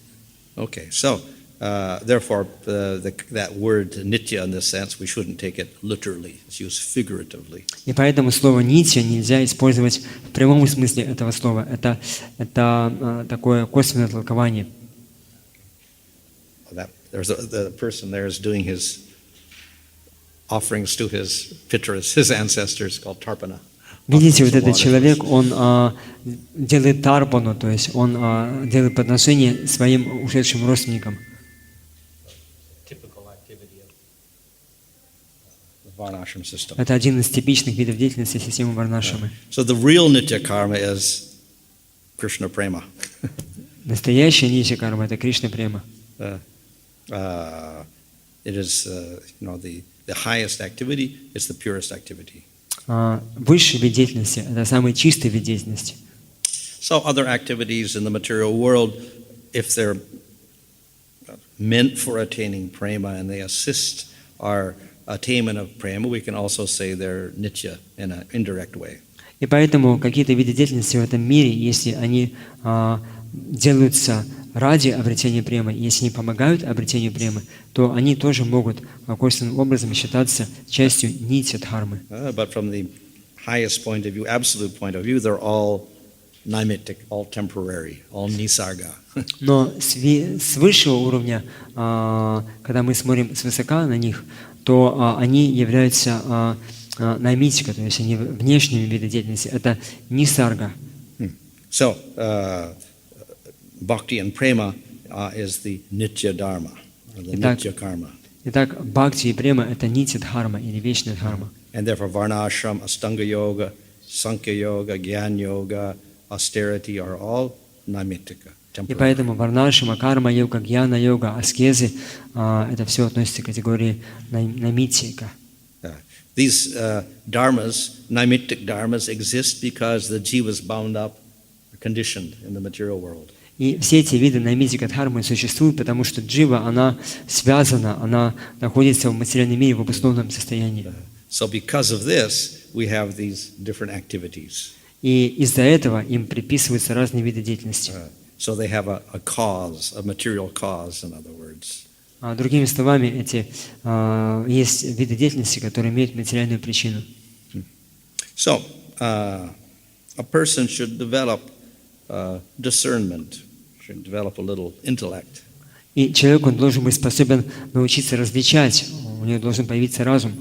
Okay, so therefore that word nitya in this sense, we shouldn't take it literally. It's used figuratively. И поэтому слово «нитья» нельзя использовать в прямом смысле этого слова. Это такое косвенное толкование. The person there is doing his offerings to his pitras, his ancestors, called tarpana. Видите, вот этот человек, он делает тарпану, то есть он делает подношение своим ушедшим родственникам. Это один из типичных видов деятельности системы варнашрамы. So the real nitya karma is Krishna prema. Настоящая нитья карма — это Кришна према. It is, the highest activity. It's the purest activity. Высший вид деятельности — это самый чистый вид деятельности. So other activities in the material world, if they're meant for attaining prema and they assist our attainment of prema, we can also say they're nitya in an indirect way. И поэтому какие-то виды деятельности в этом мире, если они делаются ради обретения премы, если они помогают обретению премы, то они тоже могут косвенным образом считаться частью нитья дхармы. But from the highest point of view, absolute point of view, they're all naimittic, all temporary, all nisarga. Но с высшего уровня, когда мы смотрим свысока на них, то они являются наймитика, то есть они внешними видами деятельности. Это нисарга. So, bhakti and prema is the nitya dharma, the nitya karma. Итак, бхакти и према — это нитья дхарма или вечная дхарма. And therefore, varna ashram, astanga yoga, sankhya yoga, gyan yoga, austerity are all naimittika. И поэтому варнашрама, карма йога, гьяна йога, аскезы — это все относится к категории наймитика. These dharmas, naimittic dharmas, exist because the jiva is bound up, conditioned in the material world. И все эти виды наймитика дхармы существуют, потому что джива, она связана, она находится в материальном мире в обусловленном состоянии. So because of this, we have these different activities. И из-за этого им приписываются разные виды деятельности. So they have a cause, a material cause, in other words. Другими словами, эти есть виды деятельности, которые имеют материальную причину. So a person should develop discernment, should develop a little intellect. И человек, он должен быть способен научиться различать, у него должен появиться разум.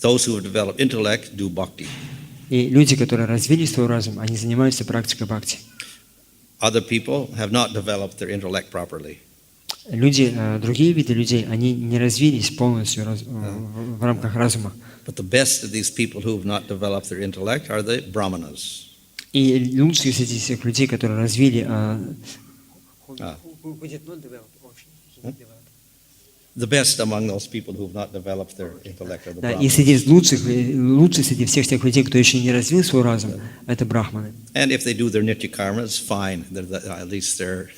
Those who have developed intellect do bhakti. И люди, которые развили свой разум, они занимаются практикой бхакти. Other people have not developed their intellect properly. Люди, другие виды людей, они не развились полностью в рамках разума. But the best of these people who have not developed their intellect are the brahmanas. И лучшие среди всех людей, которые развили The best among those people who have not developed their intellect are the да, brahmanas. и среди лучших среди всех тех людей, кто еще не развил свой разум, это брахманы. And if they do their nitya karmas, fine. At least they're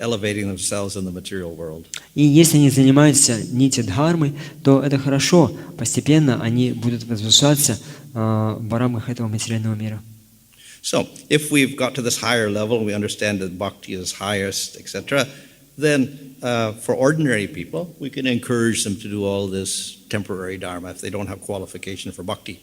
elevating themselves in the material world. И если они занимаются нитья дхармой, то это хорошо. Постепенно они будут возвышаться в рамках этого материального мира. So, if we've got to this higher level, we understand that bhakti is highest, etc., then for ordinary people, we can encourage them to do all this temporary dharma if they don't have qualification for bhakti.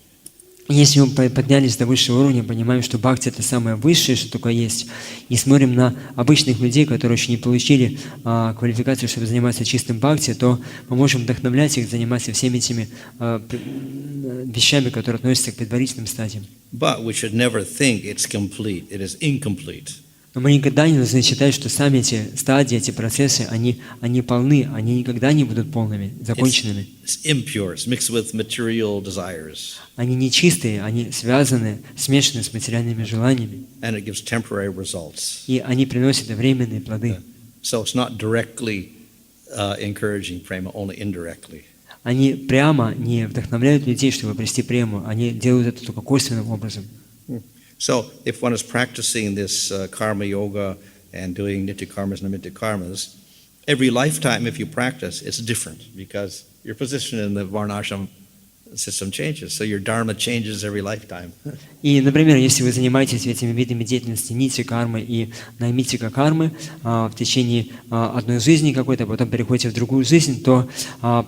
Если мы поднялись до высшего уровня, понимаем, что бхакти — это самое высшее, что только есть, и смотрим на обычных людей, которые еще не получили квалификацию, чтобы заниматься чистым бхакти, то мы можем вдохновлять их заниматься всеми этими вещами, которые относятся к предварительным стадиям. But we should never think it's complete. It is incomplete. Но мы никогда не должны считать, что сами эти стадии, эти процессы, они полны, они никогда не будут полными, законченными. It's impure. It's mixed with material desires. Они нечистые, они связаны, смешаны с материальными желаниями. And it gives temporary results. И они приносят временные плоды. So it's not directly encouraging prema, only indirectly. они прямо не вдохновляют людей, чтобы обрести прему, они делают это только косвенным образом. So, if one is practicing this karma yoga and doing nitya karmas and nimitta karmas, every lifetime, if you practice, it's different because your position in the varnashram system changes. So your dharma changes every lifetime. И, например, если вы занимаетесь этими видами деятельности нити кармы и наймитика кармы в течение одной жизни какой-то, потом переходите в другую жизнь, то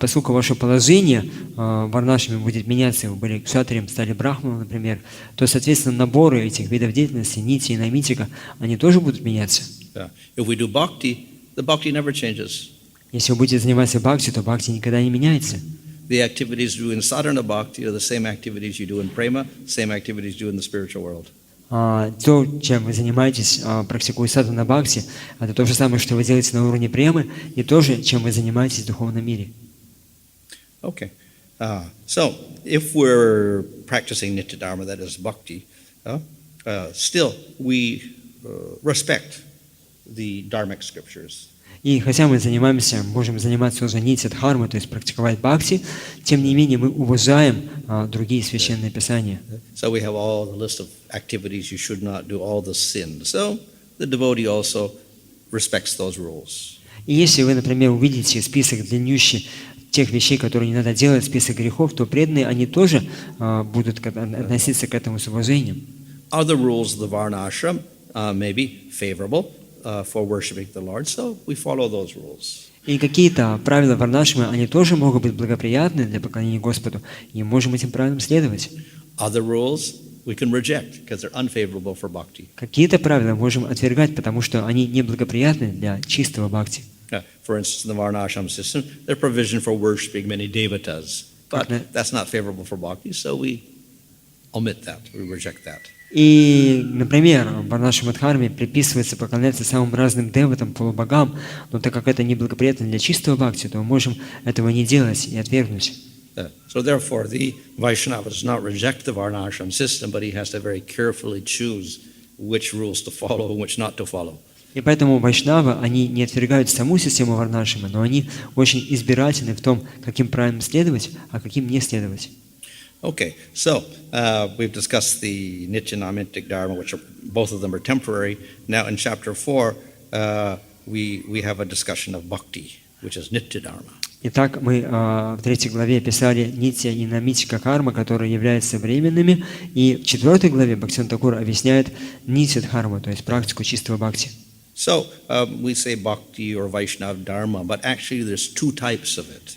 поскольку ваше положение в варнашраме будет меняться, вы были кшатрием, стали брахманом, например, то, соответственно, наборы этих видов деятельности, нити и наймитика, они тоже будут меняться. If we do bhakti, the bhakti never changes. Если вы будете заниматься бхакти, то бхакти никогда не меняется. The activities you do in sadhana bhakti are the same activities you do in prema, same activities you do in the spiritual world. То, чем вы занимаетесь, практикуя садхана бхакти, это то же самое, что вы делаете на уровне премы, и то же, чем вы занимаетесь в духовном мире. Okay. So, if we're practicing nitya dharma, that is bhakti, still we respect the dharmic scriptures. И хотя мы можем заниматься уже нитья дхармой, то есть практиковать бхакти, тем не менее мы уважаем другие священные писания. So we have all the list of activities you should not do, all the sins. So the devotee also respects those rules. И если вы, например, увидите список длиннющий тех вещей, которые не надо делать, список грехов, то преданные, они тоже будут относиться к этому с уважением. Other rules of the varna ashram may be favorable for worshiping the Lord, so we follow those rules. И какие-то правила варнашрама, они тоже могут быть благоприятны для поклонения Господу, и можем этим правилам следовать. Other rules we can reject because they're unfavorable for bhakti. Какие-то правила можем отвергать, потому что они неблагоприятны для чистого бхакти. For instance, in the varna ashram system, there's provision for worshiping many devatas, but that's not favorable for bhakti, so we omit that, we reject that. И, например, в варнашрама дхарме приписывается поклоняться самым разным деватам, полубогам, но так как это неблагоприятно для чистого бхакти, то мы можем этого не делать и отвергнуть. So therefore, the Vaishnava does not reject the varna ashram system, but he has to very carefully choose which rules to follow and which not to follow. И поэтому вайшнавы, они не отвергают саму систему варнашрама, но они очень избирательны в том, каким правилам следовать, а каким не следовать. Okay, so we've discussed the nitya namitic dharma, which are, both of them are temporary. Now in chapter 4, we have a discussion of bhakti, which is nitya dharma. Итак, мы в 3 главе писали нитья и намитика карма, которые являются временными, и в 4 главе Бхактивинода Тхакур объясняет нитья дхарму, то есть практику чистого бхакти. So we say bhakti or Vaishnava dharma, but actually there's two types of it.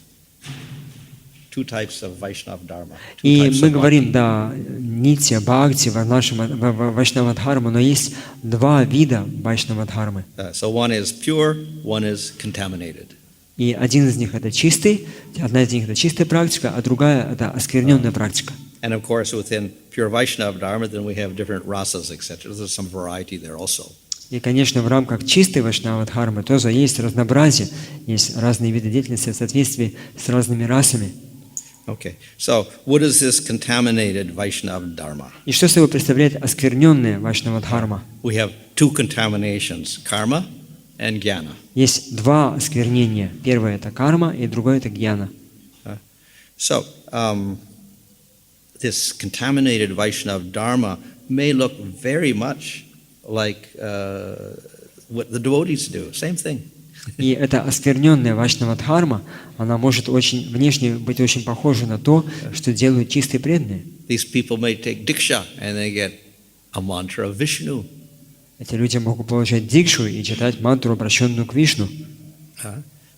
Two types of Vaishnava dharma. И мы говорим, да, нитья, бхакти, вайшнава дхарма, но есть два вида вайшнава дхармы. So one is pure, one is contaminated. И один из них это чистый, одна из них это чистая практика, а другая это оскверненная практика. And of course within pure Vaishnava dharma, then we have different rasas, etc. There's some variety there also. И, конечно, в рамках чистой вайшнава дхармы тоже есть разнообразие, есть разные виды деятельности в соответствии с разными расами. Okay, so what is this contaminated Vaishnava dharma? И что собой представляет оскверненная вайшнава дхарма? We have two contaminations, karma and jnana. Есть два осквернения. Первое это карма, и другое это гьяна. So this contaminated Vaishnava dharma may look very much like what the devotees do. Same thing. И эта оскверненная вайшнава дхарма, она может очень внешне быть очень похожа на то, что делают чистые преданные. These people may take diksha and they get a mantra of Vishnu. Эти люди могут получать дикшу и читать мантру, обращенную к Вишну.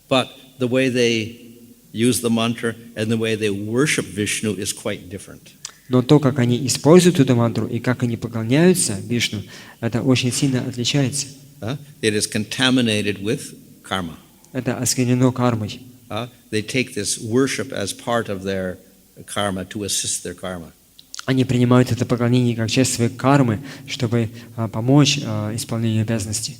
But the way they use the mantra and the way they worship Vishnu is quite different. Но то, как они используют эту мантру и как они поклоняются Вишну, это очень сильно отличается. It is contaminated with karma. Это осквернено кармой. They take this worship as part of their karma to assist their karma. Они принимают это поклонение как часть своей кармы, чтобы помочь исполнению обязанностей.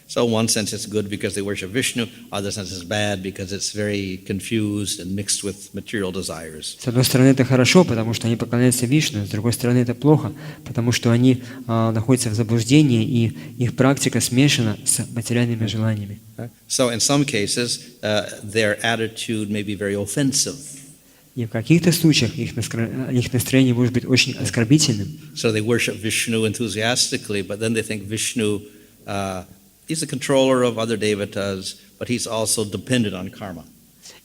So in one sense it's good because they worship Vishnu, other sense it's bad because it's very confused and mixed with material desires. С одной стороны, это хорошо, потому что они поклоняются Вишну, с другой стороны, это плохо, потому что они находятся в заблуждении, и их практика смешана с материальными желаниями. So in some cases, their attitude may be very offensive. И в каких-то случаях их настроение может быть очень оскорбительным. So they worship Vishnu enthusiastically, but then they think Vishnu, he's the controller of other devatas, but he's also dependent on karma.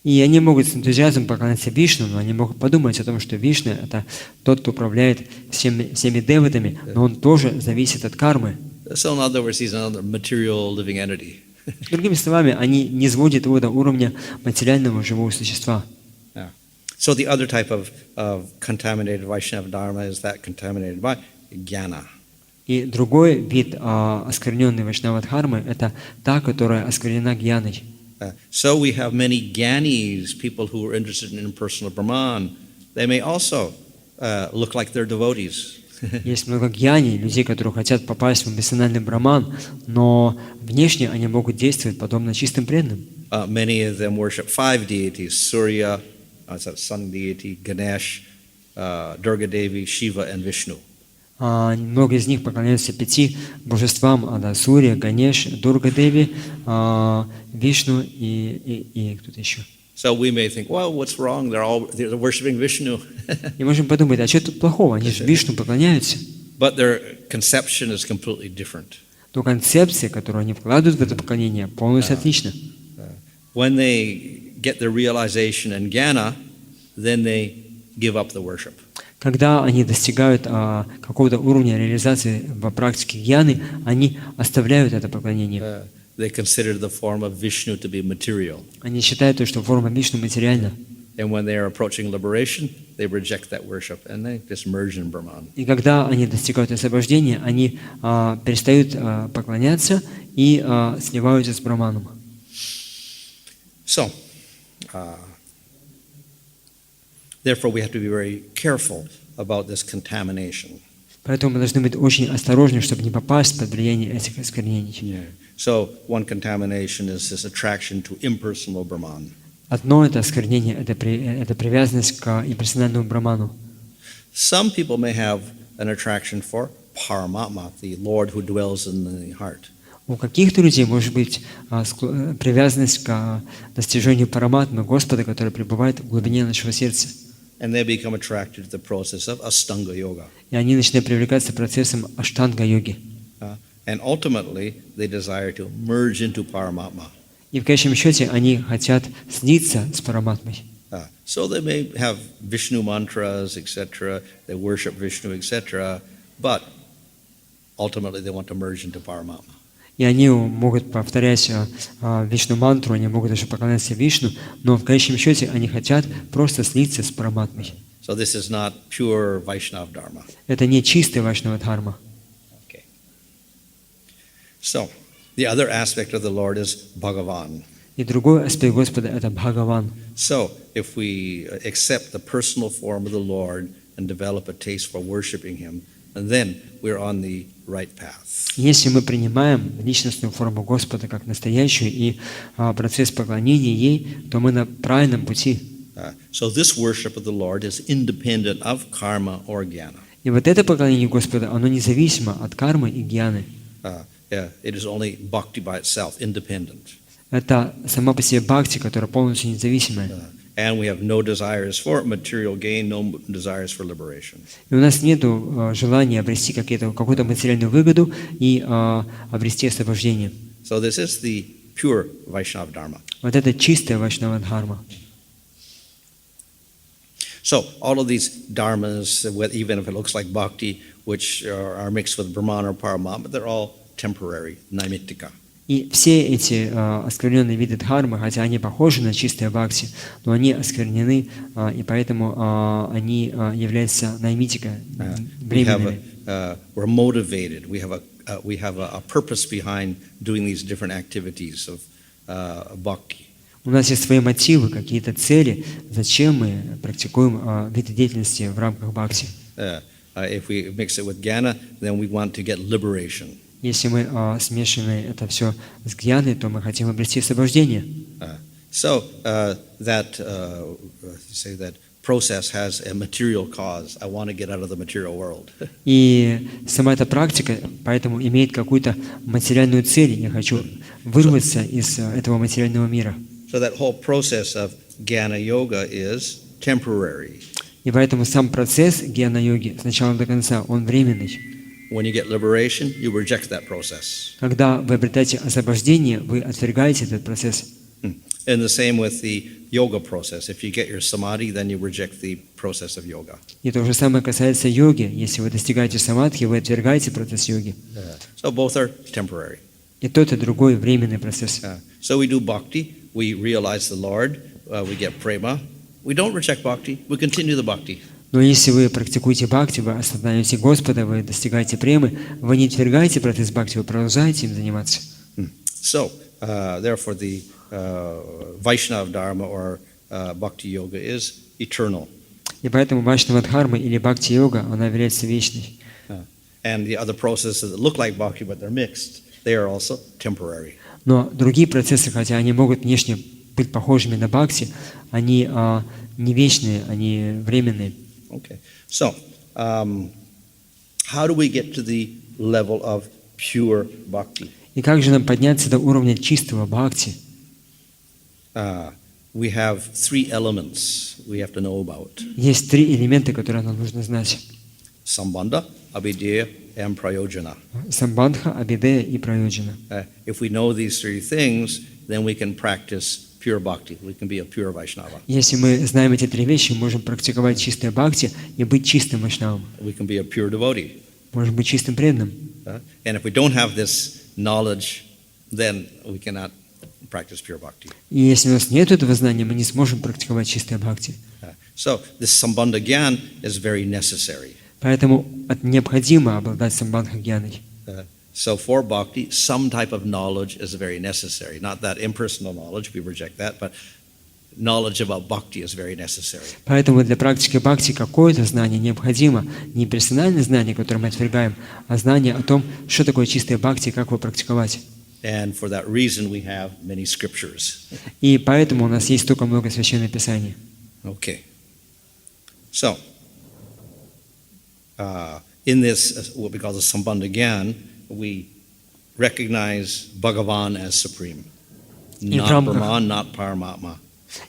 И они могут с энтузиазмом поклоняться Вишну, но они могут подумать о том, что Вишну — это тот, кто управляет всеми деватами, но он тоже зависит от кармы. So in other words, he's another material living entity. Другими словами, они не сводят его до уровня материального живого существа. Yeah. So the other type of contaminated Vaishnava dharma is that contaminated by jnana. И другой вид оскверненной вайшнава-дхармы — это та, которая осквернена гьяной. So we have many gyanis, people who are interested in impersonal Brahman. They may also look like they're devotees. Есть много гьяни, людей, которые хотят попасть в эмоциональный браман, но внешне они могут действовать подобно чистым преданным. Many of them worship 5 deities: Surya, sun deity, Ganesh, Durga Devi, Shiva, and Vishnu. Много из них поклоняются 5 божествам: Сурья, Ганеш, Дурга Деви, Вишну и кто-то еще. So we may think, well, what's wrong? They're worshiping Vishnu. И можем подумать, а что тут плохого? Они же Вишну поклоняются. But their conception is completely different. То концепция, которую они вкладывают в это поклонение, полностью отлична. When they get the realization and jnana, then they give up the worship. Когда они достигают какого-то уровня реализации в практике гьяны, они оставляют это поклонение. They consider the form of Vishnu to be material. Они считают, что форма Вишну материальна. And when they are approaching liberation, they reject that worship and they just merge in Brahman. И когда они достигают освобождения, они перестают поклоняться и сливаются с Браманом. So, therefore, we have to be very careful about this contamination. Поэтому мы должны быть очень осторожны, чтобы не попасть под влияние этих осквернений. So, one contamination is this attraction to impersonal Brahman. Одно это осквернение, это привязанность к имперсональному Браману. Some people may have an attraction for Paramatma, the Lord who dwells in the heart. У каких-то людей может быть привязанность к достижению Параматмы, Господа, который пребывает в глубине нашего сердца. And they become attracted to the process of Astanga Yoga. И они начинают привлекаться процессом аштанга-йоги. And ultimately, they desire to merge into Paramatma. И в конечном счете они хотят слиться с Параматмой. So they may have Vishnu mantras, etc. They worship Vishnu, etc. But ultimately, they want to merge into Paramatma. И они могут повторять Вишну-мантру, они могут даже поклоняться Вишну, но в конечном счете они хотят просто слиться с Параматмой. So this is not pure Vaishnava dharma. Это не чистая вайшнава-дхарма. Okay. So the other aspect of the Lord is Bhagavan. И другой аспект Господа — это Бхагаван. So if we accept the personal form of the Lord and develop a taste for worshiping Him, then we're on the right path. Если мы принимаем личностную форму Господа как настоящую и процесс поклонения ей, то мы на правильном пути. So this worship of the Lord is independent of karma or jnana. И вот это поклонение Господа, оно независимо от кармы и гьяны. It is only bhakti by itself, independent. Это сама по себе бхакти, которая полностью независимая. And we have no desires for material gain, no desires for liberation. И у нас нет желания обрести какую-то материальную выгоду и обрести освобождение. So this is the pure Vaishnava dharma. Вот это чистая вайшнава-дхарма. So all of these dharmas, even if it looks like bhakti, which are mixed with Brahman or Paramatma, they're all temporary, naimittika. И все эти оскверненные виды дхармы, хотя они похожи на чистые бхакти, но они осквернены, и поэтому они являются наймитикой, временными. We're motivated. We have a purpose behind doing these different activities of bhakti. У нас есть свои мотивы, какие-то цели, зачем мы практикуем виды деятельности в рамках бхакти. If we mix it with jnana, then we want to get liberation. Если мы смешиваем это все с гьяной, то мы хотим обрести освобождение. Say that process has a material cause. I want to get out of the material world. И сама эта практика поэтому имеет какую-то материальную цель. Я хочу вырваться из этого материального мира. So that whole process of Jnana Yoga is temporary. И поэтому сам процесс гьяна-йоги с начала до конца, он временный. When you get liberation, you reject that process. Когда вы обретаете освобождение, вы отвергаете этот процесс. And the same with the yoga process. If you get your samadhi, then you reject the process of yoga. И то же самое касается йоги. Если вы достигаете самадхи, вы отвергаете процесс йоги. So both are temporary. И тот, и другой временный процесс. So we do bhakti, we realize the Lord, we get prema. We don't reject bhakti, we continue the bhakti. Но если вы практикуете бхакти, вы осознаете Господа, вы достигаете премы, вы не отвергаете процесс бхакти, вы продолжаете им заниматься. So, therefore, the Vaishnava Dharma or Bhakti Yoga is eternal. И поэтому Вайшнава-дхарма или бхакти-йога, она является вечной. And the other processes that look like bhakti, but they're mixed, they are also temporary. Но другие процессы, хотя они могут внешне быть похожими на бхакти, они не вечные, они временные. Okay. So, how do we get to the level of pure bhakti? И как же нам подняться до уровня чистого бхакти? We have three elements we have to know about. Есть три элемента, которые нам нужно знать. Sambandha, abhidheya, and prayojana. Самбандха, абидея и прайоджана. If we know these three things, then we can practice pure bhakti. We can be a pure Vaishnava. Если мы знаем эти три вещи, мы можем практиковать чистое бхакти и быть чистым вайшнавом. We can be a pure devotee. Можем быть чистым преданным. And if we don't have this knowledge, then we cannot practice pure bhakti. И если у нас нет этого знания, мы не сможем практиковать чистое бхакти. So this sambandha gyan is very necessary. Поэтому необходимо обладать самбандха-гьяной. So for bhakti, some type of knowledge is very necessary. Not that impersonal knowledge, we reject that, but knowledge about bhakti is very necessary. Поэтому для практики бхакти какое-то знание необходимо. Не персональное знание, которое мы отвергаем, а знание о том, что такое чистое бхакти и как его практиковать. And for that reason we have many scriptures. И поэтому у нас есть столько много священного писания. Okay. So, in this, what we call the Sambandha Gyan, we recognize Bhagavan as supreme. Not Brahman, not Paramatma.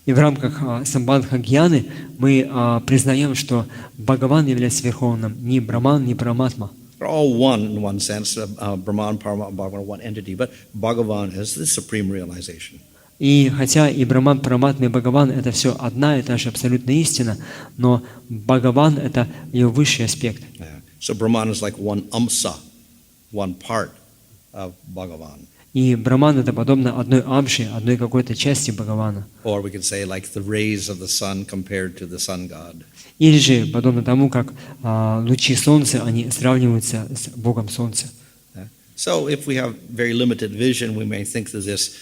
И в рамках самбандха-гьяны мы признаем, что Бхагаван является верховным, ни Браман, ни Параматма. They're all one in one sense. Brahman, Paramatma, Bhagavan are one entity, but Bhagavan is the supreme realization. И хотя и Браман, Параматма и Бхагаван это все одна и та же абсолютная истина, но Бхагаван это ее высший аспект. So Brahman is like one amsa, one part of Bhagavan. И Браман это подобно одной амше, одной какой-то части Бхагавана. Or we could say like the rays of the sun compared to the sun god. Или же подобно тому, как лучи солнца, они сравниваются с Богом Солнца. So if we have very limited vision, we may think that this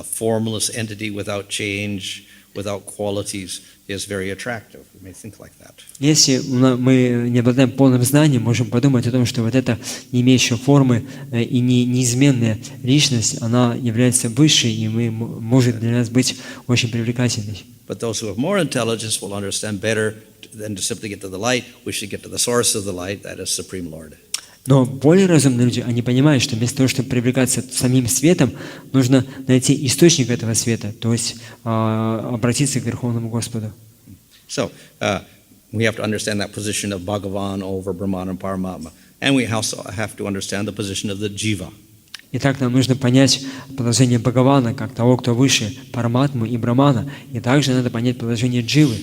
formless entity without change, without qualities is very attractive. We may think like that. Если мы не обладаем полным знанием, можем подумать о том, что вот эта не имеющая формы и неизменная личность, она является высшей и может для нас быть очень привлекательной. But those who have more intelligence will understand better than to simply get to the light. We should get to the source of the light, that is Supreme Lord. Но более разумные люди, они понимают, что вместо того, чтобы привлекаться самим светом, нужно найти источник этого света, то есть обратиться к Верховному Господу. So, we have to understand that position of Bhagavan over Brahman and Paramatma. And we also have to understand the position of the Jiva. Итак, нам нужно понять положение Бхагавана, как того, кто выше Параматму и Брамана, и также надо понять положение Дживы.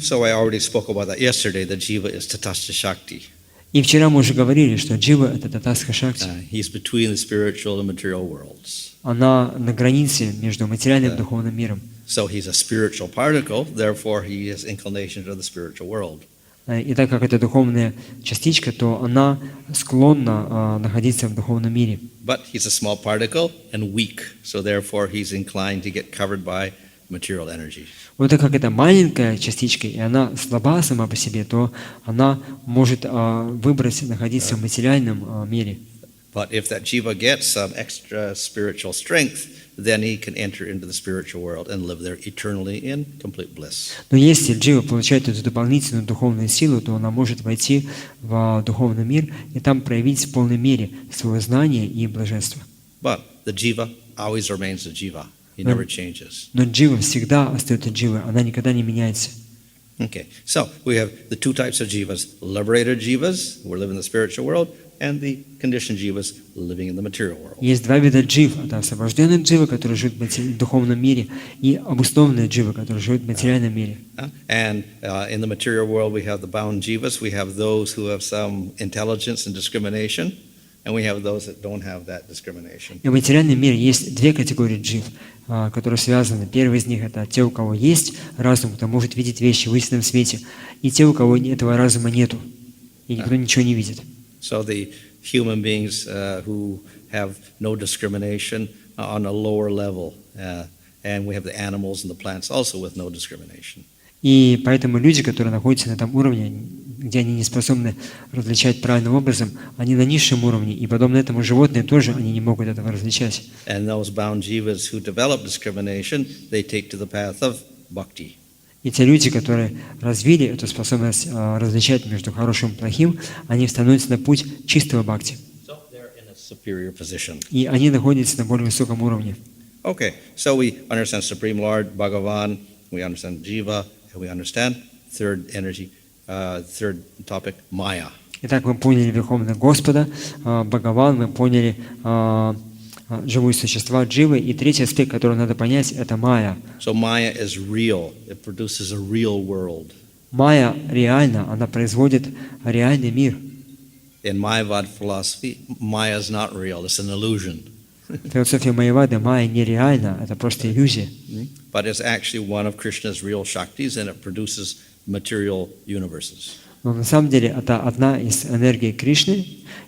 So I already spoke about that yesterday. The Jiva is Tatastha Shakti. И вчера мы уже говорили, что Джива – это Татастха Шакти. He's between the spiritual and material worlds. Она на границе между материальным и духовным миром. So he's a spiritual particle, therefore he has inclination to the spiritual world. И так как это духовная частичка, то она склонна находиться в духовном мире. But he's a small particle and weak, so therefore he's inclined to get covered by material energy. Вот так как это маленькая частичка, и она слаба сама по себе, то она может выбрать находиться в материальном мире. But if that jiva gets some extra spiritual strength, then he can enter into the spiritual world and live there eternally in complete bliss. Но если джива получает эту дополнительную духовную силу, то она может войти в духовный мир и там проявить в полной мере свое знание и блаженство. But the jiva always remains the jiva. He never changes. Но джива всегда остается дживой, она никогда не меняется. Okay, so we have the two types of jivas: liberated jivas, who are living in the spiritual world, and the conditioned jivas living in the material world. Есть два вида джив. Это освобожденные дживы, которые живут в духовном мире, и обусловленные дживы, которые живут в материальном мире. And in the material world, we have the bound jivas. We have those who have some intelligence and discrimination, and we have those that don't have that discrimination. И в материальном мире есть две категории джив, которые связаны. Первый из них — это те, у кого есть разум, кто может видеть вещи в истинном свете, и те, у кого этого разума нету, и никто ничего не видит. So the human beings who have no discrimination are on a lower level, and we have the animals and the plants also with no discrimination. И поэтому люди, которые находятся на этом уровне, где они не способны различать правильным образом, они на низшем уровне, и подобно этому животные тоже они не могут этого различать. And those bound jivas who develop discrimination, they take to the path of bhakti. И те люди, которые развили эту способность различать между хорошим и плохим, они становятся на путь чистого бхакти. So they're in a superior position. И они находятся на более высоком уровне. Okay, so we understand Supreme Lord, Bhagavan, we understand Jiva, and we understand third energy, third topic, Maya. Итак, мы поняли Верховного Господа, Бхагаван, мы поняли живые существа, дживы, и третий аспект, который надо понять, это майя. So Maya is real. It produces a real world. Майя реальна, она производит реальный мир. In Mayavad philosophy, Maya is not real. It's an illusion. В философии Майявады майя нереальна, это просто иллюзия. But it's actually one of Krishna's real Shaktis, and it produces material universes. Но на самом деле это одна из энергий Кришны,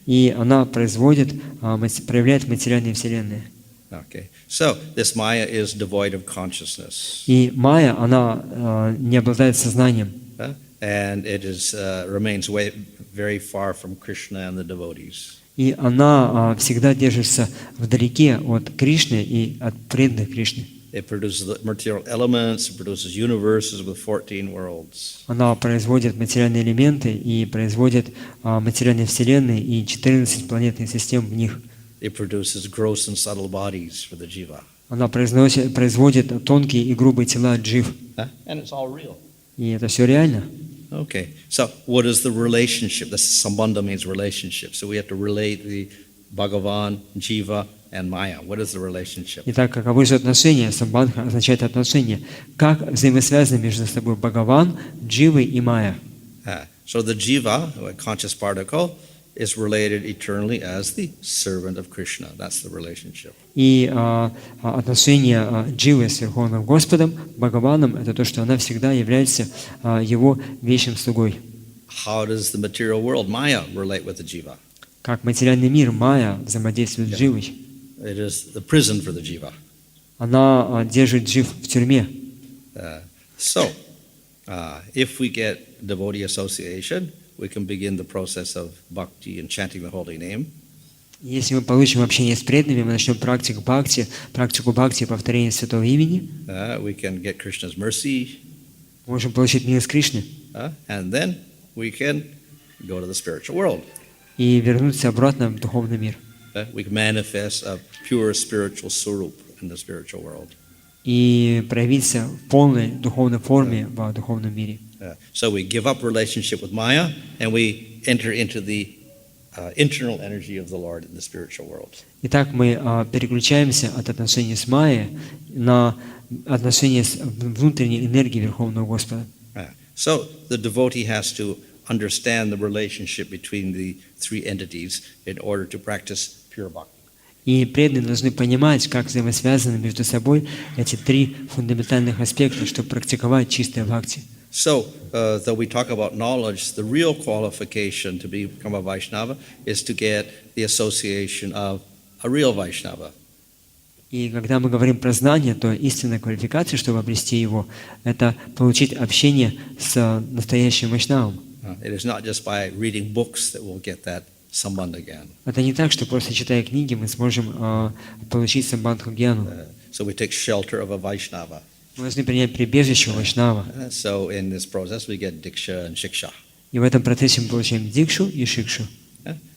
и она проявляет материальные вселенные. Okay, so this Maya is devoid of consciousness, И майя, она не обладает сознанием, and it is remains very far from Krishna and the devotees. и она всегда держится вдалеке от Кришны и от преданных Кришны. It produces the material elements, it produces universes with 14 worlds. Она производит материальные элементы и производит материальные вселенные и 14 планетных систем в них. It produces gross and subtle bodies for the jiva. Она производит тонкие и грубые тела джив. And it's all real. И это все реально. Okay, so what is the relationship? This sambandha means relationship. So we have to relate the Bhagavan, Jiva, and Maya. What is the relationship? Итак, каковы же отношения? Самбандха означает отношения. Как взаимосвязаны между собой Бхагаван, Дживы и Майя? So the Jiva, a conscious particle, is related eternally as the servant of Krishna. That's the relationship. И отношения Дживы с Верховным Господом, Бхагаваном, это то, что она всегда является его вечным слугой. How does the material world, Maya, relate with the Jiva? Как материальный мир Майя взаимодействует с Дживой. It is the prison for the Jiva. Она держит Джив в тюрьме. So, if we get devotee association, we can begin the process of bhakti and chanting the holy name. Если мы получим общение с преданными, мы начнем практику бхакти, повторения святого имени. We can get Krishna's mercy. Можем получить милость Кришны. And then we can go to the spiritual world. И вернуться обратно в духовный мир. We can manifest a pure spiritual swarup in the spiritual world. И проявиться в полной духовной форме в духовном мире. So we give up relationship with Maya and we enter into the internal energy of the Lord in the spiritual world. Итак, мы переключаемся от отношений с Майей на отношения с внутренней энергией Верховного Господа. So the devotee has to understand the relationship between the three entities in order to practice pure bhakti. И преданные должны понимать, как взаимосвязаны между собой эти три фундаментальных аспекта, чтобы практиковать чистое бхакти. So, though we talk about knowledge, the real qualification to become a Vaishnava is to get the association of a real Vaishnava. И когда мы говорим про знание, то истинная квалификация, чтобы обрести его, это получить общение с настоящим вайшнавом. It is not just by reading books that we'll get that Sambandha Gyan. Это не так, что просто читая книги мы сможем получить самбандха гьяну. So we take shelter of a Vaishnava. Мы должны принять прибежище у вайшнава. So in this process we get diksha and shiksha. И в этом процессе мы получаем дикшу и шикшу.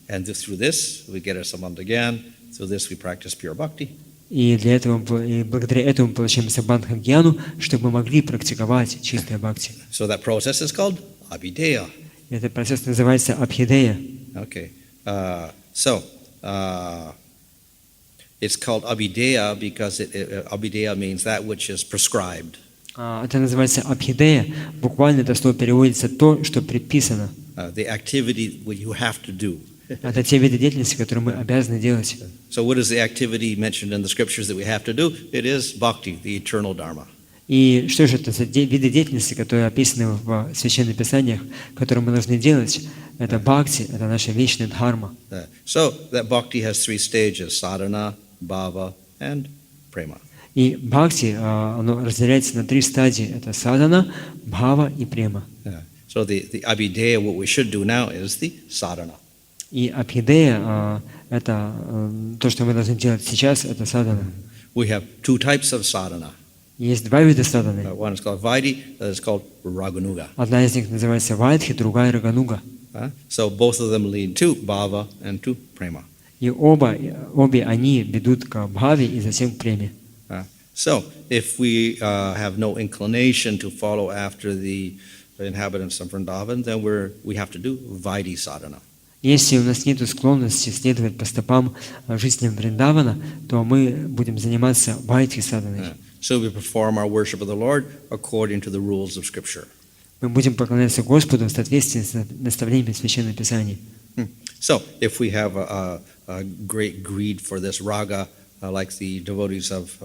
And through this we get our Sambandha Gyan. Through this we practice pure bhakti. И для этого, и благодаря этому мы получаем самбандха гьяну, чтобы мы могли практиковать чистое бхакти. So that process is called abhideya. Этот процесс называется абхидея. Okay. It's called abhideya because abhideya means that which is prescribed. Это называется абхидея. Буквально это слово переводится то, что предписано. The activity what you have to do. Это те виды деятельности, которые мы обязаны делать. So what is the activity mentioned in the scriptures that we have to do? It is bhakti, the eternal dharma. И что же это за виды деятельности, которые описаны в Священных Писаниях, которые мы должны делать? Это бхакти, это наша вечная дхарма. So that bhakti has three stages: sadhana, bhava, and prema. И бхакти, оно разделяется на три стадии. Это садхана, бхава и према. So the abhideya, what we should do now is the sadhana. И абхидея, это то, что мы должны делать сейчас, это садхана. We have two types of sadhana. Есть два вида садханы. One is called vaidhi, the other is called raganuga. Одна из них называется вайдхи, другая рагануга. So both of them lead to bhava and to prema. И обе они ведут к бхаве и затем к преме. So if we have no inclination to follow after the inhabitants of Vrindavan, then we have to do vaidhi sadhana. Если у нас нет склонности следовать по стопам жителям Вриндавана, то мы будем заниматься вайдхи садханой. So we perform our worship of the Lord according to the rules of Scripture. Мы будем поклоняться Господу в соответствии с наставлениями Священного Писания. So if we have a great greed for this raga, like the devotees of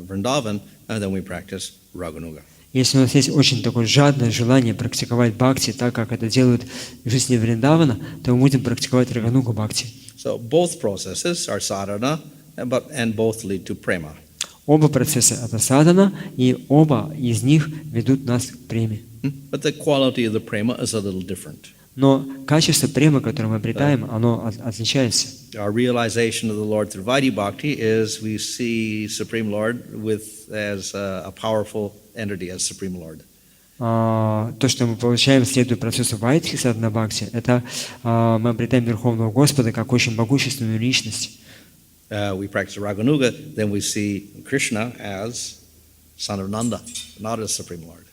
Vrindavan, then we practice raganuga. Если у нас есть очень такое жадное желание практиковать бхакти, так как это делают жители Вриндавана, то мы будем практиковать раганугу бхакти. So both processes are sadhana, and both lead to prema. Оба процесса — это садхана, и оба из них ведут нас к преме. But the quality of the prema is a little different. Но качество премы, которое мы обретаем, оно отличается. Our realization of the Lord through Vaidhi Bhakti is we see Supreme Lord as a powerful entity, as Supreme Lord. То, что мы получаем, следуя процессу вайдхи садхана бхакти, это мы обретаем Верховного Господа как очень могущественную личность. We practice Raganuga, then we see Krishna as son of Nanda, not as Supreme Lord.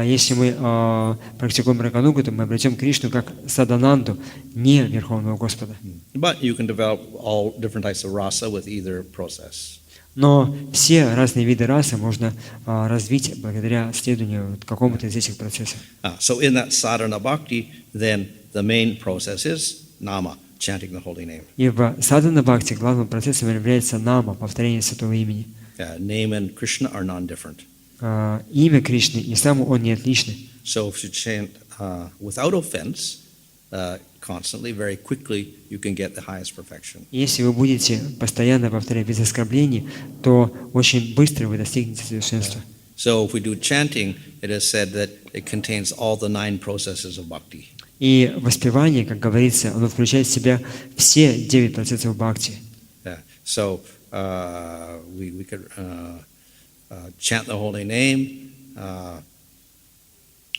Если мы практикуем раганугу, то мы обретем Кришну как Садананду, не Верховного Господа. But you can develop all different types of rasa with either process. Но все разные виды расы можно развить благодаря следованию какому-то из этих процессов. So in that sadhana bhakti, then the main process is nama, chanting the holy name. И в садхана бхакти главным процессом является нама, повторение святого имени. Name and Krishna are non-different. Имя Кришны и сам он не отличны. So if you chant without offense, constantly, very quickly, you can get the highest perfection. Если вы будете постоянно повторять без оскорблений, то очень быстро вы достигнете совершенства. So if we do chanting, it is said that it contains all the 9 processes of bhakti. И воспевание, как говорится, оно включает в себя все 9 процессов бхакти. So we could chant the holy name.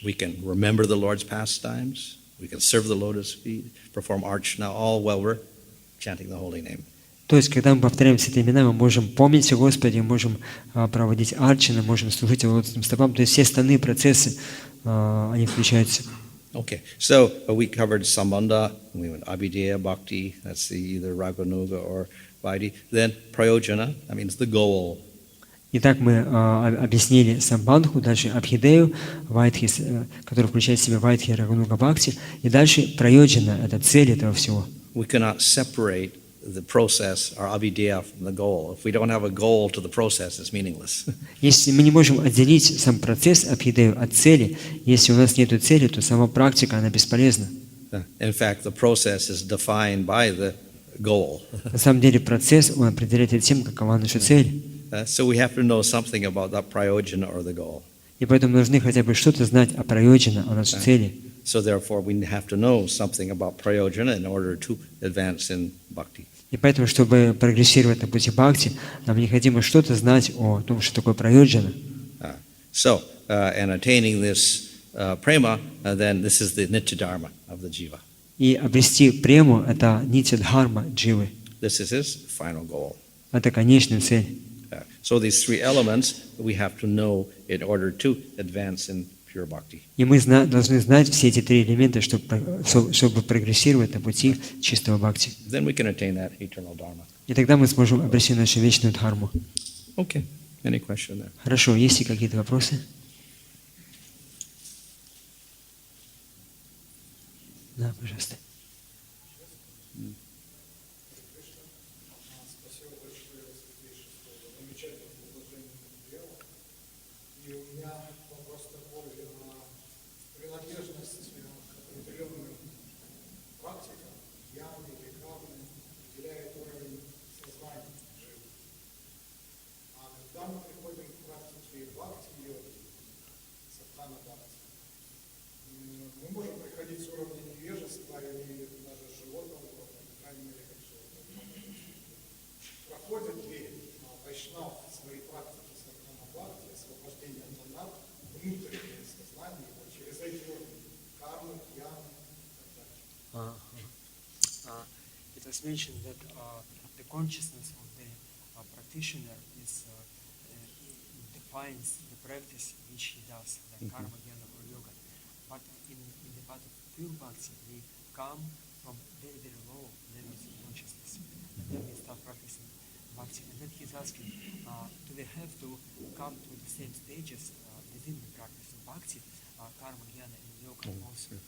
We can remember the Lord's pastimes. We can serve the lotus feet, perform archana, all while we're chanting the holy name. То есть, когда мы повторяем святые имена, мы можем помнить о Господе, можем проводить арчаны, можем служить Его лотосным стопам. То есть все остальные процессы, они включаются. Okay, so we covered Sambandha, we went Abhideya, Bhakti, that's either Raganuga or Vaidhi. Then Prayojana, that means the goal. Итак, мы объяснили самбандху, дальше абхидею, вайдхи, который включает в себя вайдхи, рагануга, бхакти, и дальше прайоджана, это цель этого всего. We cannot separate the process or abhideya from the goal. If we don't have a goal to the process, it's meaningless. Если мы не можем отделить сам процесс абхидею от цели, если у нас нет цели, то сама практика, она бесполезна. In fact, the process is defined by the goal. На самом деле процесс, он определяет тем, какова наша цель. So we have to know something about that prayojana or the goal. И поэтому мы должны хотя бы что-то знать о прайоджана, о нашей цели. So therefore, we have to know something about prayojana in order to advance in bhakti. И поэтому, чтобы прогрессировать на пути бхакти, нам необходимо что-то знать о том, что такое прайоджана. And attaining this prema, then this is the nitya dharma of the jiva. И обрести прему – это нитья дхарма дживы. This is his final goal. Это конечная цель. So these three elements we have to know in order to advance in pure bhakti. И мы должны знать все эти три элемента, чтобы прогрессировать на пути чистого бхакти. Then we can attain that eternal dharma. И тогда мы сможем обрести нашу вечную дхарму. Okay. Any question there? Хорошо, есть ли какие-то вопросы? Да, пожалуйста. Спасибо большое за святейшее слово. Замечательное предложение материала. И у меня вопрос такой. Принадлежность к определенным практикам, ямы или кавы, определяет уровень сознания живых. А когда мы приходим к практике бхакти-йоги, садхана бхакти, мы можем приходить с уровня невежества или даже животного уровня, по крайней мере, как животного. Проходит ли вайшнав в своей практике садхана бхакти освобождение нанат внутреннее сознание его через эти уровни кармы, ямы и так далее? It was mentioned that the consciousness of the practitioner defines the practice which he does, like karma, jnana, or yoga. But in the path of pure bhakti, we come from very, very low levels of consciousness, and then we start practicing bhakti. And then he's asking, do they have to come to the same stages within the practice of bhakti, karma, jnana, and yoga also?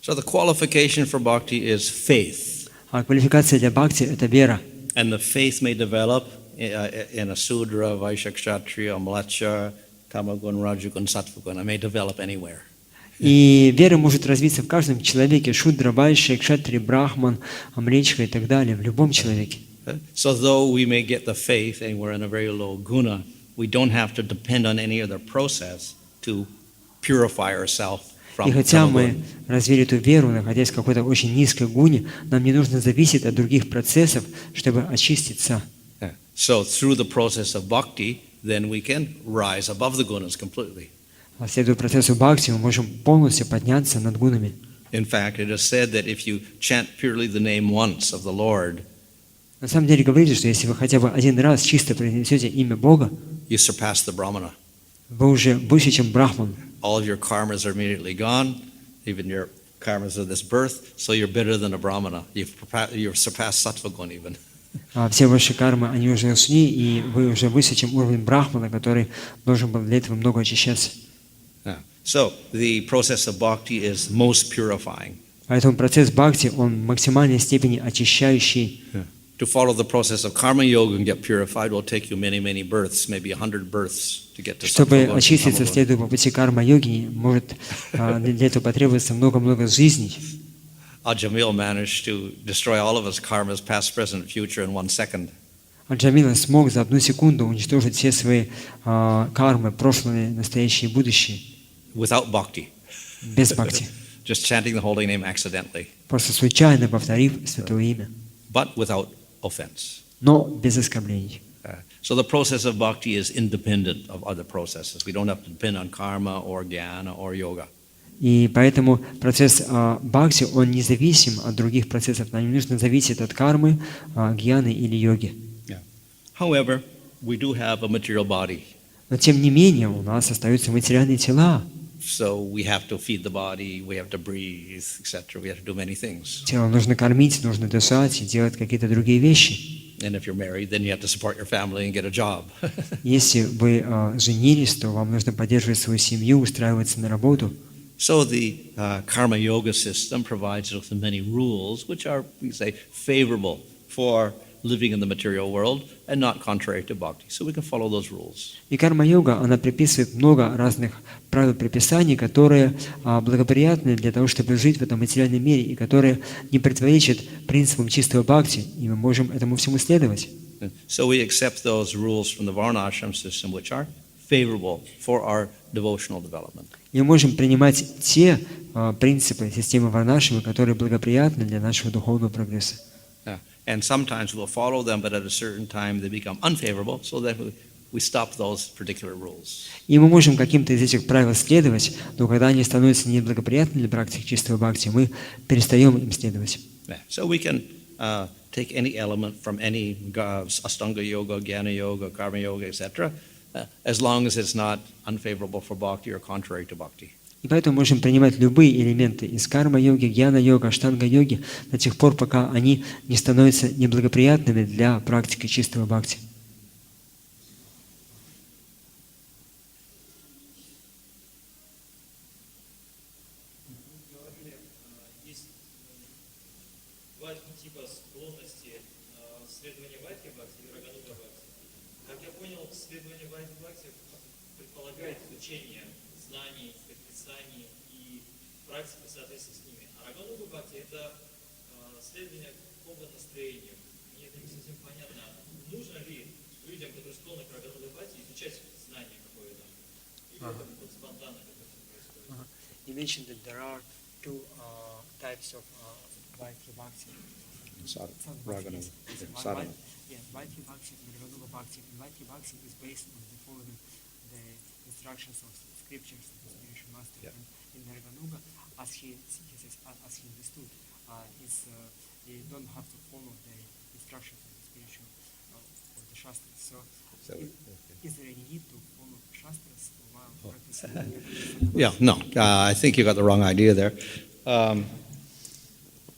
So the qualification for bhakti is faith. Квалификация для бхакти – это вера. And the faith may develop in a Sudra, Vaishya, Kshatriya, Mlacha, Tamagun, Rajagun, Sattvagun. It may develop anywhere. И вера может развиться в каждом человеке. Шудра, Вайшя, Кшатри, Брахман, Амлечка и так далее. В любом человеке. So though we may get the faith and we're in a very low guna, we don't have to depend on any other process to purify ourselves. И хотя мы развили эту веру, находясь в какой-то очень низкой гуне, нам не нужно зависеть от других процессов, чтобы очиститься. So through the process of bhakti, then we can rise above the gunas completely. Следуя процессу бхакти, мы можем полностью подняться над гунами. In fact, it is said that if you chant purely the name once of the Lord, На самом деле говорится, что если вы хотя бы один раз чисто произнесете имя Бога, you surpass the Brahmana. вы уже выше, чем Брахман. All of your karmas are immediately gone, even your karmas of this birth, so you're better than a Brahmana. You've surpassed Sattvagun even. Все ваши кармы, они уже ушли, и вы уже выше, чем уровень Брахмана, который должен был для этого много очищаться. So the process of bhakti is most purifying. Поэтому процесс бхакти, он в максимальной степени очищающий. To follow the process of karma yoga and get purified will take you many, many births, maybe 100 births to get to Чтобы Sattvagun. очиститься, следуя по пути карма-йоги, может для этого потребуется много-много жизней. Ajamil managed to destroy all of his karmas, past, present, future, in 1 second. Аджамила смог за одну секунду уничтожить все свои кармы, прошлые, настоящие и будущие, Without bhakti. без бхакти. Just chanting the holy name accidentally, Просто случайно повторив святое имя, but without offense. но без оскорблений. So the process of bhakti is independent of other processes. We don't have to depend on karma or jnana or yoga. И поэтому процесс бхакти, он независим от других процессов. Нам не нужно зависеть от кармы, гьяны или йоги. However, we do have a material body. Но тем не менее у нас остаются материальные тела. So we have to feed the body, we have to breathe, etc. We have to do many things. Тело нужно кормить, нужно дышать и делать какие-то другие вещи. And if you're married, then you have to support your family and get a job. Если вы женились, то вам нужно поддерживать свою семью, устраиваться на работу. So the karma yoga system provides us with many rules, which are, we say, favorable for living in the material world and not contrary to bhakti. So we can follow those rules. И карма-йога, она приписывает много разных правил предписаний, которые благоприятны для того, чтобы жить в этом материальном мире, и которые не противоречат принципам чистого бхакти, и мы можем этому всему следовать. So we accept those rules from the varnashram system, which are favorable for our devotional development. И мы можем принимать те принципы системы Варнашрама, которые благоприятны для нашего духовного прогресса. And sometimes we'll follow them, but at a certain time they become unfavorable, so that we stop those particular rules. И мы можем каким-то из этих правил следовать, но когда они становятся неблагоприятны для практики чистого бхакти, мы перестаем им следовать. So we can take any element from any Astanga Yoga, Jnana Yoga, Karma Yoga, etc., as long as it's not unfavorable for bhakti or contrary to bhakti. И поэтому можем принимать любые элементы из карма-йоги, гьяна-йога, аштанга-йоги до тех пор, пока они не становятся неблагоприятными для практики чистого бхакти. Есть два типа склонности следования вайдхи бхакти и рагануга бхакти. Как я понял, следование вайдхи бхакти предполагает изучение знаний, предписаний и практики в соответствии с ними. А рагануга бхакти – это следование какого настроения. Мне это не совсем понятно. Нужно ли людям, которые склонны к рагануга бхакти, изучать знание какое-то? Или это вот спонтанно как-то все происходит? You mentioned that there are two types of Vaidhi Bhakti. Raganuga. Sadhana. Yeah, Vaidhi Bhakti and Raganuga Bhakti. And Vaidhi Bhakti is based on the following the instructions of scriptures of the spiritual master. Yeah. And in the Raganuga, as he says, as he understood, they don't have to follow the instructions of the spiritual of the shastras. So, is there any need to follow shastras while practicing? Yeah, no, I think you got the wrong idea there.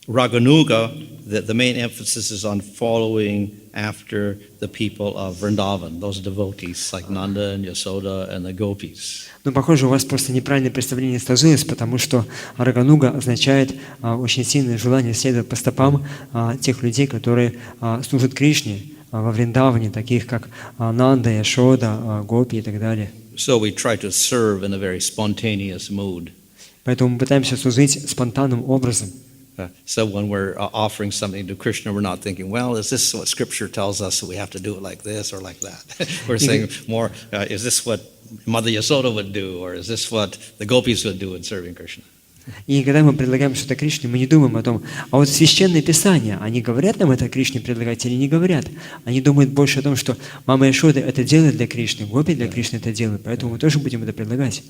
Raganuga, the main emphasis is on following after the people of Vrindavan, those devotees like Nanda and Yasoda and the gopis. Но, похоже, у вас просто неправильное представление сложилось, потому что рагануга означает очень сильное желание следовать по стопам тех людей, которые служат Кришне во Вриндаване, таких как Нанда, Яшода, Гопи и так далее. So we try to serve in a very spontaneous mood. Поэтому мы пытаемся служить спонтанным образом. So when we're offering something to Krishna, we're not thinking, well, is this what Scripture tells us, so we have to do it like this or like that? We're saying more, is this what Mother Yasoda would do, or is this what the gopis would do in serving Krishna? И когда мы предлагаем что-то Кришне, мы не думаем о том, а вот священное Писание, они говорят нам это Кришне предлагать или не говорят? Они думают больше о том, что мама Яшода это делает для Кришны, гопи для Кришны это делают, поэтому мы тоже будем это предлагать.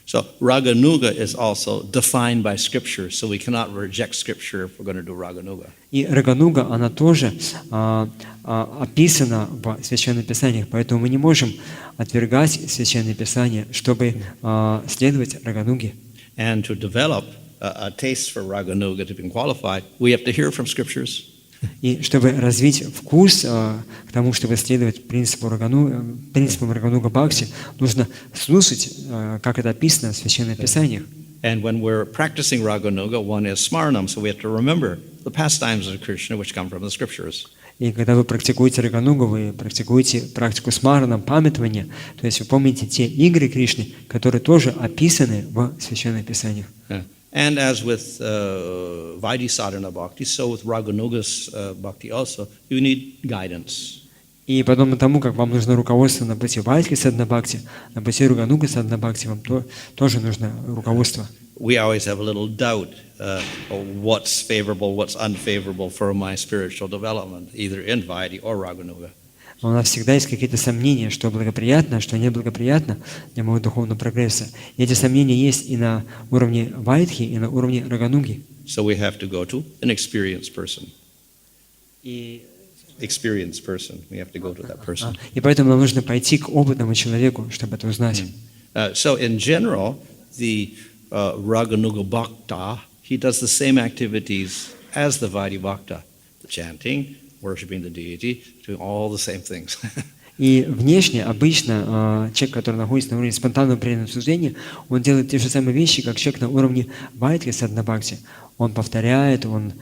So Raganuga is also defined by Scripture, so we cannot reject Scripture if we're going to do Raganuga. И рагануга, она тоже описана в Священных Писаниях, поэтому мы не можем отвергать Священное Писание, чтобы следовать рагануге. And to develop a taste for Raganuga, to be qualified, we have to hear from Scriptures. И чтобы развить вкус к тому, чтобы следовать принципам рагануга бхакти, нужно слушать, как это описано в Священных Писаниях. And when we're practicing Raganuga, one is smaranam, so we have to remember the pastimes of Krishna, which come from the Scriptures. И когда вы практикуете раганугу, вы практикуете практику смараном, памятования, то есть вы помните те игры Кришны, которые тоже описаны в Священных Писаниях. And as with Vaidhi Sadhana Bhakti, so with Raganuga's Bhakti also, you need guidance. И подобно тому, как вам нужно руководство на пути Вайдхи Садхана Бхакти, на пути Рагануга Садхана Бхакти, вам тоже нужно руководство. We always have a little doubt what's favorable, what's unfavorable for my spiritual development, either in Vaidhi or Raganuga. У нас всегда есть какие-то сомнения, что благоприятно, что неблагоприятно для моего духовного прогресса. И эти сомнения есть и на уровне Вайдхи, и на уровне Рагануги. So we have to go to an experienced person. Experienced person. We have to go to that person. И поэтому нам нужно пойти к опытному человеку, чтобы это узнать. So in general, the Raganuga Bhakta, he does the same activities as the Vaidhi Bhakta. The chanting, worshiping the deity, doing all the same things. И внешне, обычно, человек, который находится на уровне спонтанного преданного служения, он делает те же самые вещи, как человек на уровне Вайдхи Садхана Бхакти. Он повторяет, он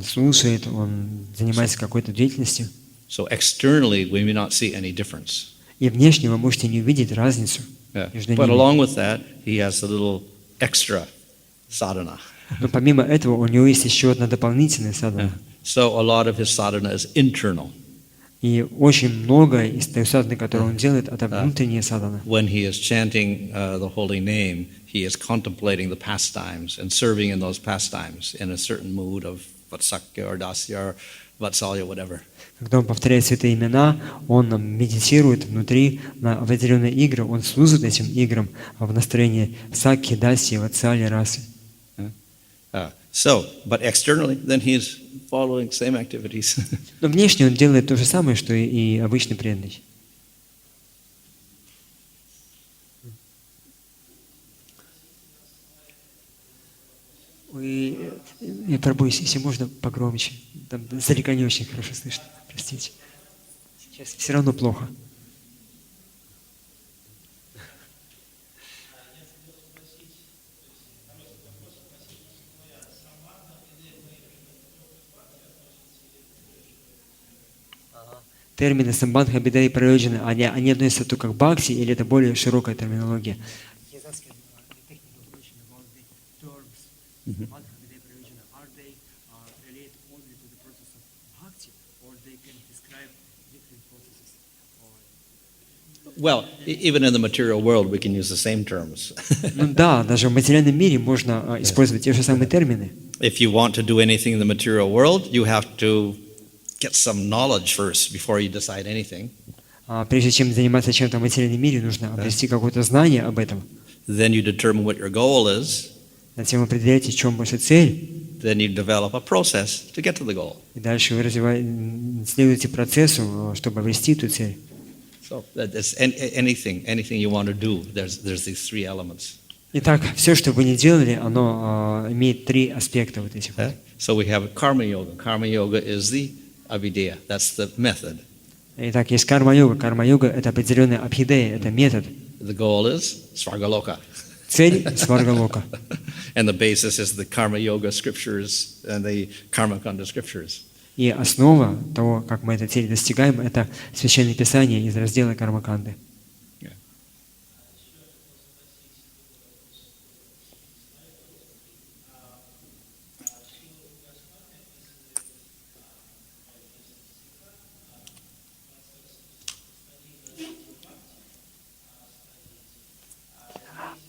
слушает, он занимается какой-то деятельностью. So externally, we may not see any difference. И внешне вы можете не увидеть разницу между But ними. along with that, he has a little extra sadhana. Но помимо этого у него есть еще одна дополнительная садхана. So a lot of his sadhana is internal. И очень многое из той садханы, которую он делает, это внутренняя садхана. When he is chanting the holy name, he is contemplating the pastimes and serving in those pastimes in a certain mood of Vatsakya or Dasya or Vatsalya, whatever. Когда он повторяет святые имена, он медитирует внутри на определенные игры, он служит этим играм в настроении сакки, даси, ватсали, расы. But externally, then he is following same activities. Но внешне он делает то же самое, что и обычный преданный. Я пробуюсь, если можно, погромче. Там издалека не очень хорошо слышно. Простите. Сейчас все равно плохо. Термины самбандха, беда и прайоджана, они относятся только к бхакти, или это более широкая терминология? Well, even in the material world, we can use the same terms. Ну да, даже в материальном мире можно использовать те же самые термины. If you want to do anything in the material world, you have to get some knowledge first before you decide anything. Прежде чем заниматься чем-то в материальном мире, нужно обрести какое-то знание об этом. Then you determine what your goal is. Затем вы определяете, в чем ваша цель. Then you develop a process to get to the goal. И дальше вы следуете процессу, чтобы обрести эту цель. So that's anything you want to do. There's these three elements. Итак, все, что вы ни делали, оно имеет три аспекта вот этих. So we have karma yoga. Karma yoga is the abhideya. That's the method. Итак, есть карма-йога. Карма-йога – это определенная абхидея, это метод. The goal is svargaloka. Цель – сваргалока. And the basis is the karma yoga scriptures and the karma kanda scriptures. И основа того, как мы этой цели достигаем, это Священное Писание из раздела Кармаканды.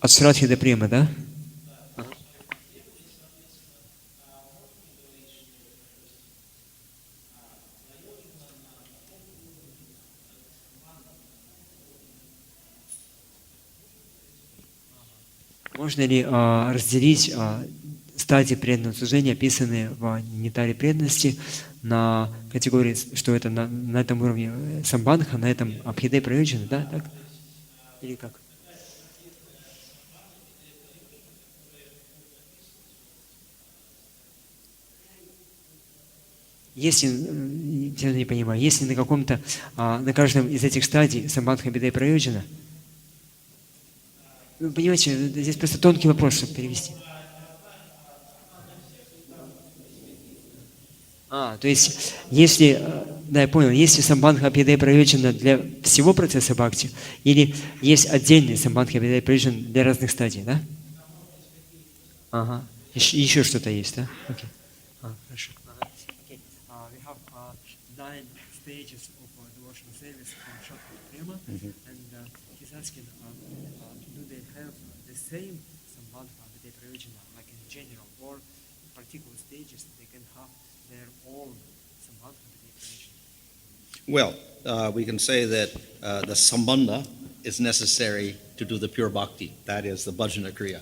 От Шрадхи до Премы, да? Можно ли разделить стадии преданного служения, описанные в Нитаре преданности, на категории, что это на этом уровне самбандха, на этом абхидей прайоджана, да? Так? Или как? Если, я не понимаю, если на каком-то, на каждом из этих стадий самбандха, беда и прайоджана, вы понимаете, здесь просто тонкий вопрос, чтобы перевести. То есть, если, да, я понял, если самбандха, беда и прайоджана для всего процесса бхакти, или есть отдельный самбандха, беда и прайоджана для разных стадий, да? Ага. Еще что-то есть, да? Окей. Хорошо. Nine stages of devotional service from Shakti-Prema, and he's asking, do they have the same sambandha that they prayojana, like in general, or in particular stages they can have their own sambandha that they prayojana? Well, we can say that the sambandha is necessary to do the pure bhakti, that is the bhajana kriya,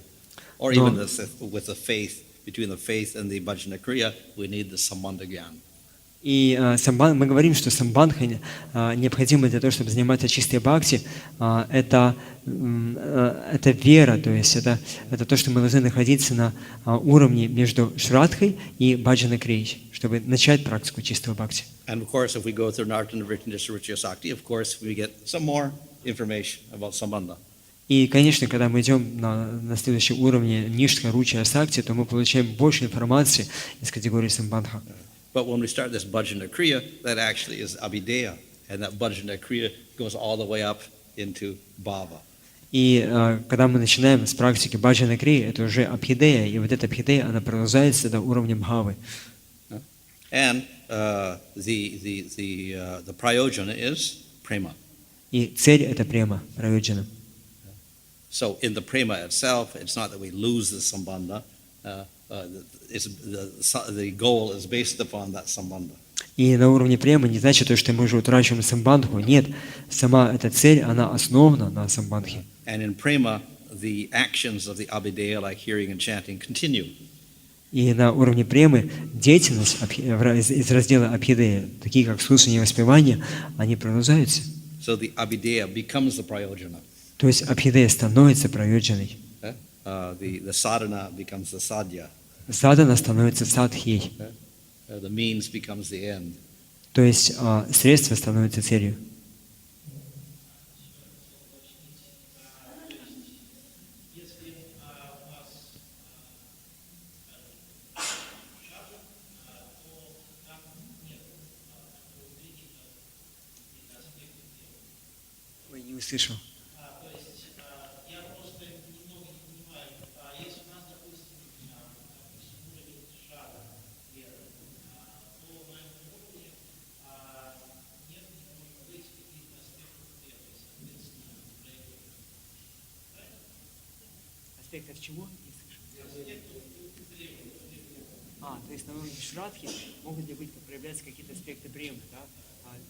or even with the faith, between the faith and the bhajana kriya, we need the sambandha gyan. И мы говорим, что самбандха необходимо для того, чтобы заниматься чистой бхакти, это вера, то есть это то, что мы должны находиться на уровне между шрадхой и баджана крией, чтобы начать практику чистого бхакти. And of course, if we go through Nartana Vritinishya Sakti, of course, we get some more information about sambandha. И, конечно, когда мы идем на следующем уровне Ништха, Руча, Сакти, то мы получаем больше информации из категории самбандха. But when we start this bhajana kriya, that actually is abhideya, and that bhajana kriya goes all the way up into bhava. И когда мы начинаем с практики баджана крии, это уже абхидея, и вот эта абхидея, она продолжается до уровня бхавы. And the prayojana is prema. И цель — это према, прайоджана. So in the prema itself, it's not that we lose the sambandha. The goal is based upon that sambandha. И на уровне премы не значит то, что мы уже утрачиваем самбандху. Нет, сама эта цель, она основана на самбандхе. And in prema, the actions of the abhideya, like hearing and chanting, continue. И на уровне премы деятельность из раздела Абхидея, такие как слушание и воспевание, они продолжаются. So the abhideya becomes the prayojana. То есть Абхидея становится прайоджаной. The sadhana becomes the sadhya. Садхана становится садхьей. The means becomes the end. То есть средство становится целью. Ой, не услышал. Аспектов чего? То есть на уровне шрадхи могут ли быть проявляться какие-то аспекты премы, да,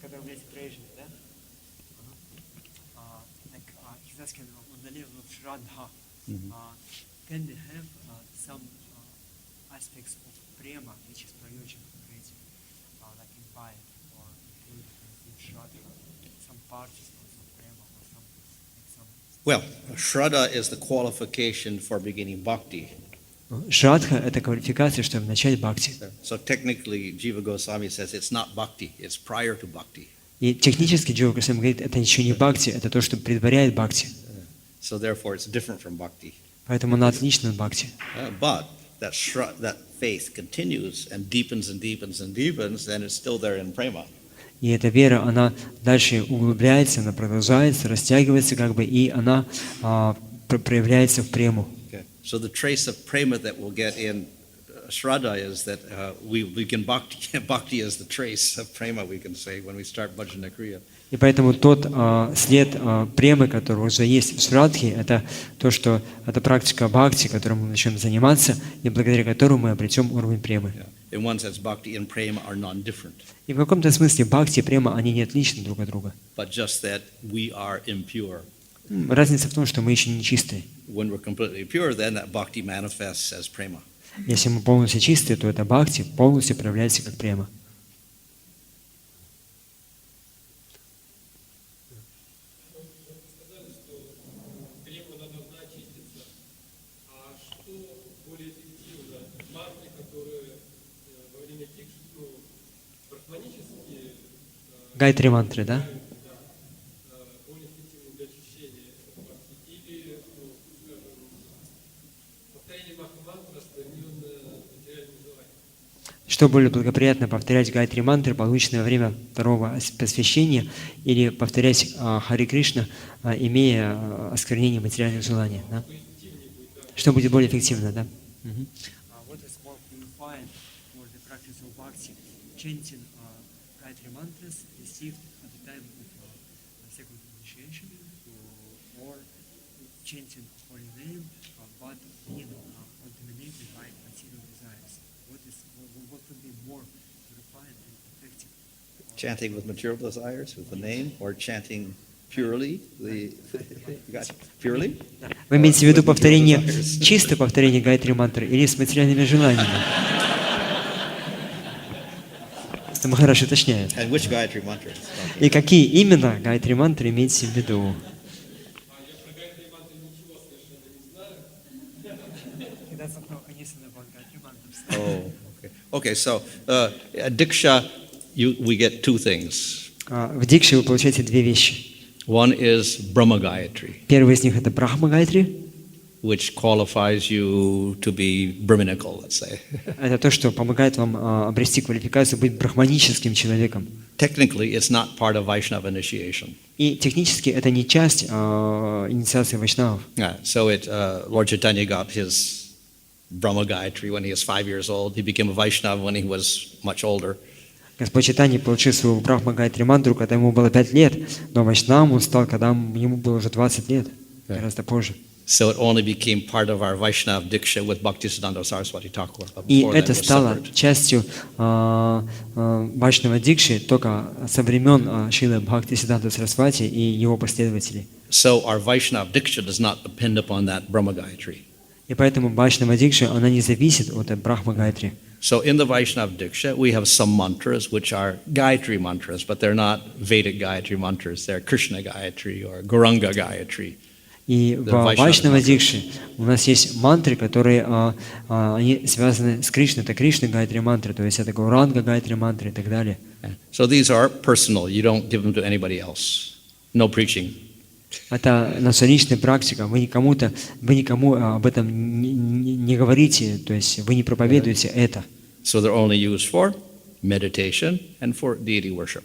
которые являются проявленными, да? He's asking on the level of shraddha, can they have some aspects of prema which is prayojana already, like in vibe or included in shraddha, some parts of prema or some like some. Well, shraddha is the qualification for beginning bhakti. Шрадха — это квалификация, чтобы начать бхакти. So technically, Jiva Goswami says it's not bhakti, it's prior to bhakti. И технически Джива Госвами говорит, это еще не бхакти, это то, что предваряет бхакти. So therefore, it's different from bhakti. Поэтому она отлична от бхакти. But that faith continues and deepens and deepens and deepens, then it's still there in prema. И эта вера, она дальше углубляется, она продолжается, растягивается, как бы, и она проявляется в прему. Okay. So the trace of prema that we'll get in Shraddha is that we can bhakti is the trace of prema, we can say, when we start bhajana kriya. И поэтому тот след премы, который уже есть в Шрадхе, это то, что это практика бхакти, которой мы начнем заниматься, и благодаря которой мы обретем уровень премы. In one sense, bhakti and prema are non-different. И в каком-то смысле бхакти и према, они не отличны друг от друга. But just that we are impure. Разница в том, что мы еще не чистые. When we're completely pure, then that bhakti manifests as prema. Если мы полностью чистые, то это бхакти полностью проявляется как према. Гайтри мантры, да? Что более благоприятно, повторять гайтри мантры, полученные во время второго посвящения, или повторять Хари Кришна, имея осквернение материальных желаний? Да? Что будет более эффективно, да? Mantras received at the time of second initiation, or chanting holy name, but being contaminated by material desires. What could be more purified and effective? Chanting with material desires, with the name, or chanting purely? Purely? Вы имеете в виду повторение, чистое повторение гайтри мантры или с материальными желаниями? Махараш уточняет. И какие именно гайтри мантры имеете в виду? Okay, so Diksha, we get two things. В Дикше вы получаете две вещи. One is Brahma Gayatri. Первый из них это Брахма Гайтри, which qualifies you to be Brahminical, let's say. Это то, что помогает вам обрести квалификацию быть брахманическим человеком. Technically, it's not part of Vaishnava initiation. И технически это не часть инициации вайшнавов. So Lord Chaitanya got his Brahma Gayatri when he was 5 years old. He became a Vaishnava when he was much older. Господь Чайтанья получил свою Брахма Гайатри мантру, когда ему было 5 лет, но Вайшнавом он стал, когда ему было уже 20 лет, гораздо позже. So it only became part of our Vaishnava Diksha with Bhaktisiddhanta Saraswati Thakur. But И before that, это it was стало separate. частью Вайшнава Дикши только со времен Шилы Бхактисиддханта Сарасвати и его последователей. So our Vaishnava Diksha does not depend upon that Brahma Gayatri. И поэтому Вайшнава Дикши, она не зависит от Брахма Гайатри. So in the Vaishnava Diksha, we have some mantras which are Gayatri mantras, but they're not Vedic Gayatri mantras. They're Krishna Gayatri or Gauranga Gayatri. И в Вайшнава Дикши у нас есть мантры, которые они связаны с Кришной. Это Кришна Гайатри мантры, то есть это Гауранга Гайатри мантры и так далее. So these are personal. You don't give them to anybody else. No preaching. Это наша личная практика. Вы никому об этом не говорите, то есть вы не проповедуете это. So they're only used for meditation and for deity worship.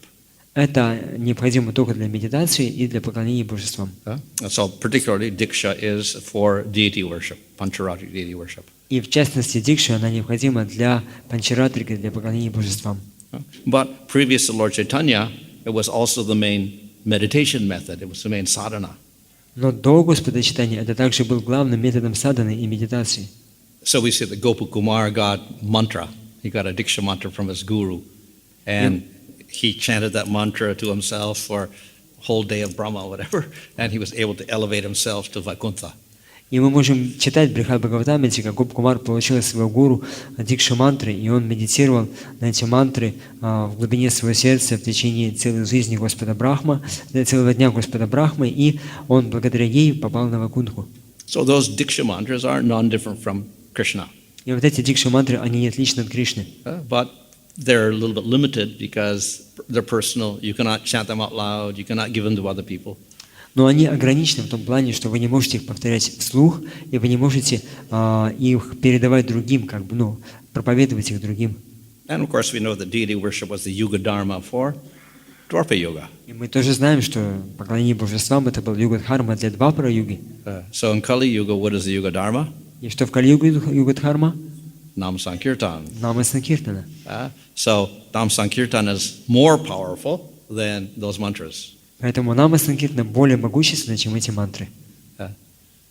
Это необходимо только для медитации и для поклонения божествам. So particularly Diksha is for deity worship, Pancharatric deity worship. И в частности Дикша, она необходима для панчаратрики, для поклонения божествам. But previous to Lord Chaitanya, it was also the main meditation method. It was the main sadhana. Но до Господа Чайтаньи это также был главным методом садханы и медитации. So we see that Gopakumar got mantra. He got a Diksha mantra from his guru. And he chanted that mantra to himself for a whole day of Brahma, whatever. And he was able to elevate himself to Vaikuntha. И мы можем читать Брихад Бхагаватамрите, как Гопкумар получил своего гуру Дикша мантры, и он медитировал на эти мантры в глубине своего сердца в течение целой жизни Господа Брахма, целого дня Господа Брахмы, и он благодаря ей попал на Вайкунтху. So those Diksha mantras are non-different from Krishna. И вот эти Дикша мантры, они не отличны от Кришны. But they're a little bit limited because they're personal. You cannot chant them out loud. You cannot give them to other people. Но они ограничены в том плане, что вы не можете их повторять вслух, и вы не можете их передавать другим, проповедовать их другим. And of course we know that deity worship was the Yuga Dharma for Dwarpa Yuga. И мы тоже знаем, что поклонение божествам это был Юга-дхарма для Двапара-юги. So in Kali Yuga, what is the Yuga Dharma? И что в Кали-юге Юга-дхарма? Nam Sankirtan. Нама Санкиртана. So Nam Sankirtan is more powerful than those mantras. Поэтому Нама Санкиртана более могущественна, чем эти мантры.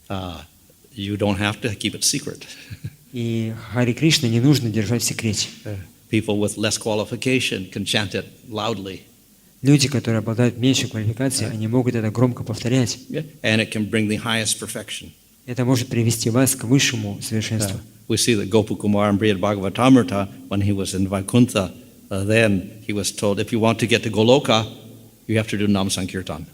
You don't have to keep it secret. И Хари Кришна не нужно держать в секрете. People with less qualification can chant it loudly. Люди, которые обладают меньшей квалификацией, они могут это громко повторять. And it can bring the highest perfection. Это может привести вас к высшему совершенству. We see that Gopakumar in Brihad Bhagavatamrita, when he was in Vaikuntha, then he was told, if you want to get to Goloka, you have to do Nam Sankirtan.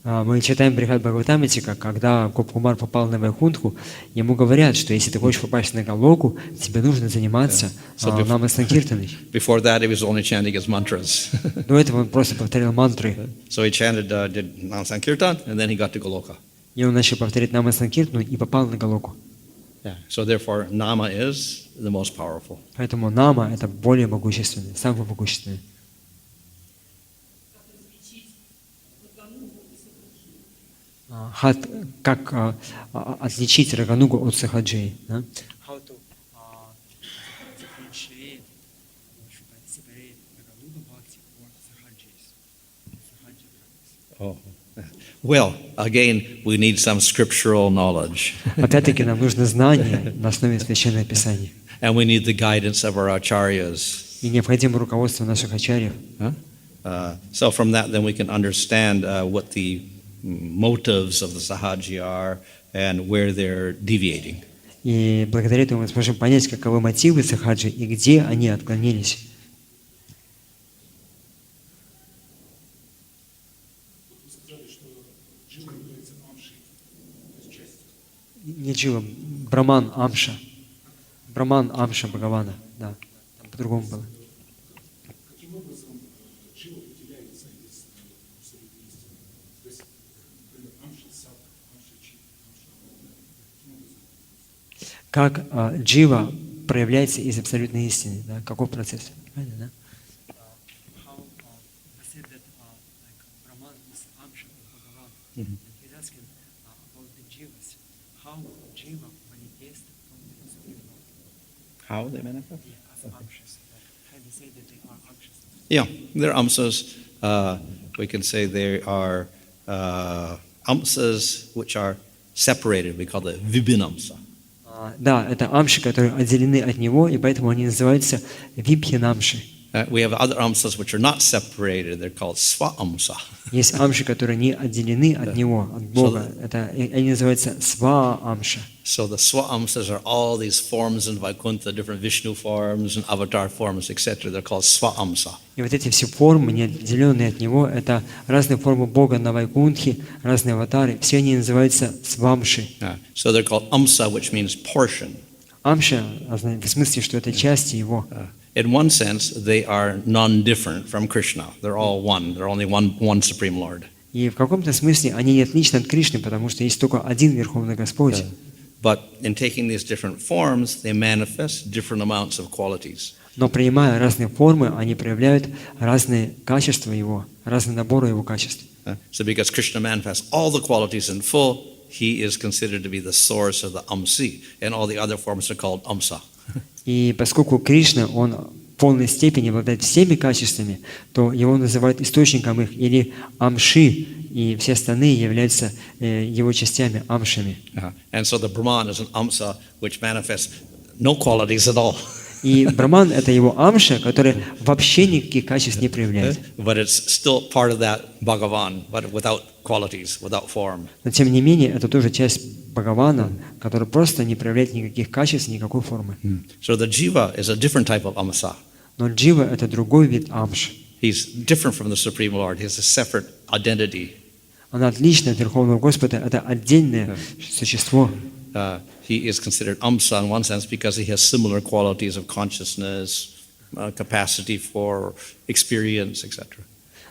Мы читаем Брихад Бхагаватамрите, когда Гопкумар попал на Вайкунтху, ему говорят, что если ты хочешь попасть на Галоку, тебе нужно заниматься Нама Санкиртаной. Before that, he was only chanting his mantras. До этого он просто повторял мантры. So he chanted, did Nam Sankirtan, and then he got to Goloka. И он начал повторять Нама Санкиртану и попал на Галоку. So therefore, Nama is the most powerful. Поэтому Нама это более могущественный, самый могущественный. Как отличить Раганугу от Сахаджи? Well, again, we need some scriptural knowledge. Опять-таки нам нужно знание на основе Священного Писания. And we need the guidance of our acharyas. И необходимо руководство наших ачарьев. So from that, then we can understand what the motives of the sahaji are and where they're deviating. И благодаря этому мы сможем понять, каковы мотивы сахаджи и где они отклонились. Не Джива, Браман Амша. Браман Амша Бхагавана. Да, там по-другому было. Каким образом Джива выделяется из абсолютной истины? То есть, например, Амша Сад, Амша Чи, Амша. Как Джива проявляется из абсолютной истины? Да? Каков процесс? Правильно, да? How they manifest? How they say that they are anxious. Yeah, they're amsas. We can say they are amsas which are separated. We call it vibhinamsa. Да, это амши, которые отделены от него, и поэтому они называются вибхинамши. We have other amsas which are not separated. They're called sva-amsa. Есть амши, которые не отделены от него, от Бога. Они называются сва-амша. So the swa-amsas are all these forms in Vaikuntha, different Vishnu forms and avatar forms, etc. They're called sva-amsa. И вот эти все формы, не отделенные от него, это разные формы Бога на Вайкунтхе, разные аватары. Все они называются свамши. So they're called amsa, which means portion. Амша, в смысле, что это части его. In one sense, they are non-different from Krishna. They're all one. They're only one Supreme Lord. И в каком-то смысле они не отличны от Кришны, потому что есть только один Верховный Господь. But in taking these different forms, they manifest different amounts of qualities. Но принимая разные формы, они проявляют разные качества его, разные наборы его качеств. So because Krishna manifests all the qualities in full, he is considered to be the source of the amsi, and all the other forms are called amsa. И поскольку Кришна, он в полной степени обладает всеми качествами, то его называют источником их или амши, и все остальные являются его частями, амшами. And so the Brahman is an amsa which manifests no qualities at all. И Брахман — это его амша, который вообще никаких качеств не проявляет. But it's still part of that Bhagavan, but without qualities, without form. Но тем не менее, это тоже часть Бхагавана, который просто не проявляет никаких качеств, никакой формы. So the jiva is a different type of amsa. Но джива — это другой вид амш. He's different from the Supreme Lord. He has a separate identity. Она отлична от Верховного Господа, это отдельное существо. He is considered amsa in one sense because he has similar qualities of consciousness, capacity for experience, etc.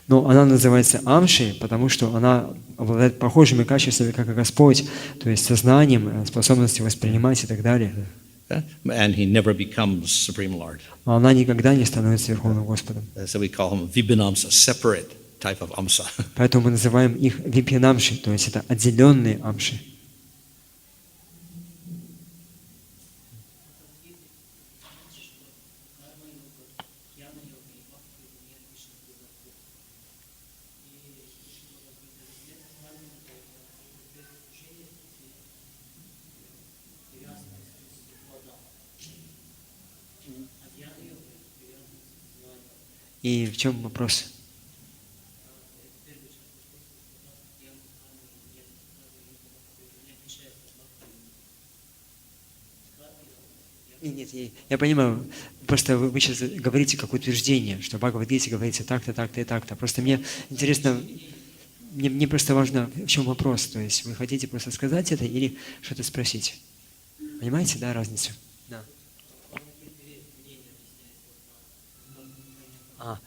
Но она называется амшей, потому что она обладает похожими качествами, как и Господь, то есть сознанием, способностью воспринимать и так далее. And he never becomes Supreme Lord. Но она никогда не становится Верховным Господом. So we call him vibhinamsa, separate type of amsa. Поэтому мы называем их вибхинамши, то есть это отделенные амши. И в чем вопрос? Нет, я понимаю, просто вы сейчас говорите как утверждение, что в Бхагавад-гите говорится так-то, так-то и так-то. Просто мне интересно, мне просто важно, в чем вопрос. То есть вы хотите просто сказать это или что-то спросить? Понимаете, да, разницу? Да.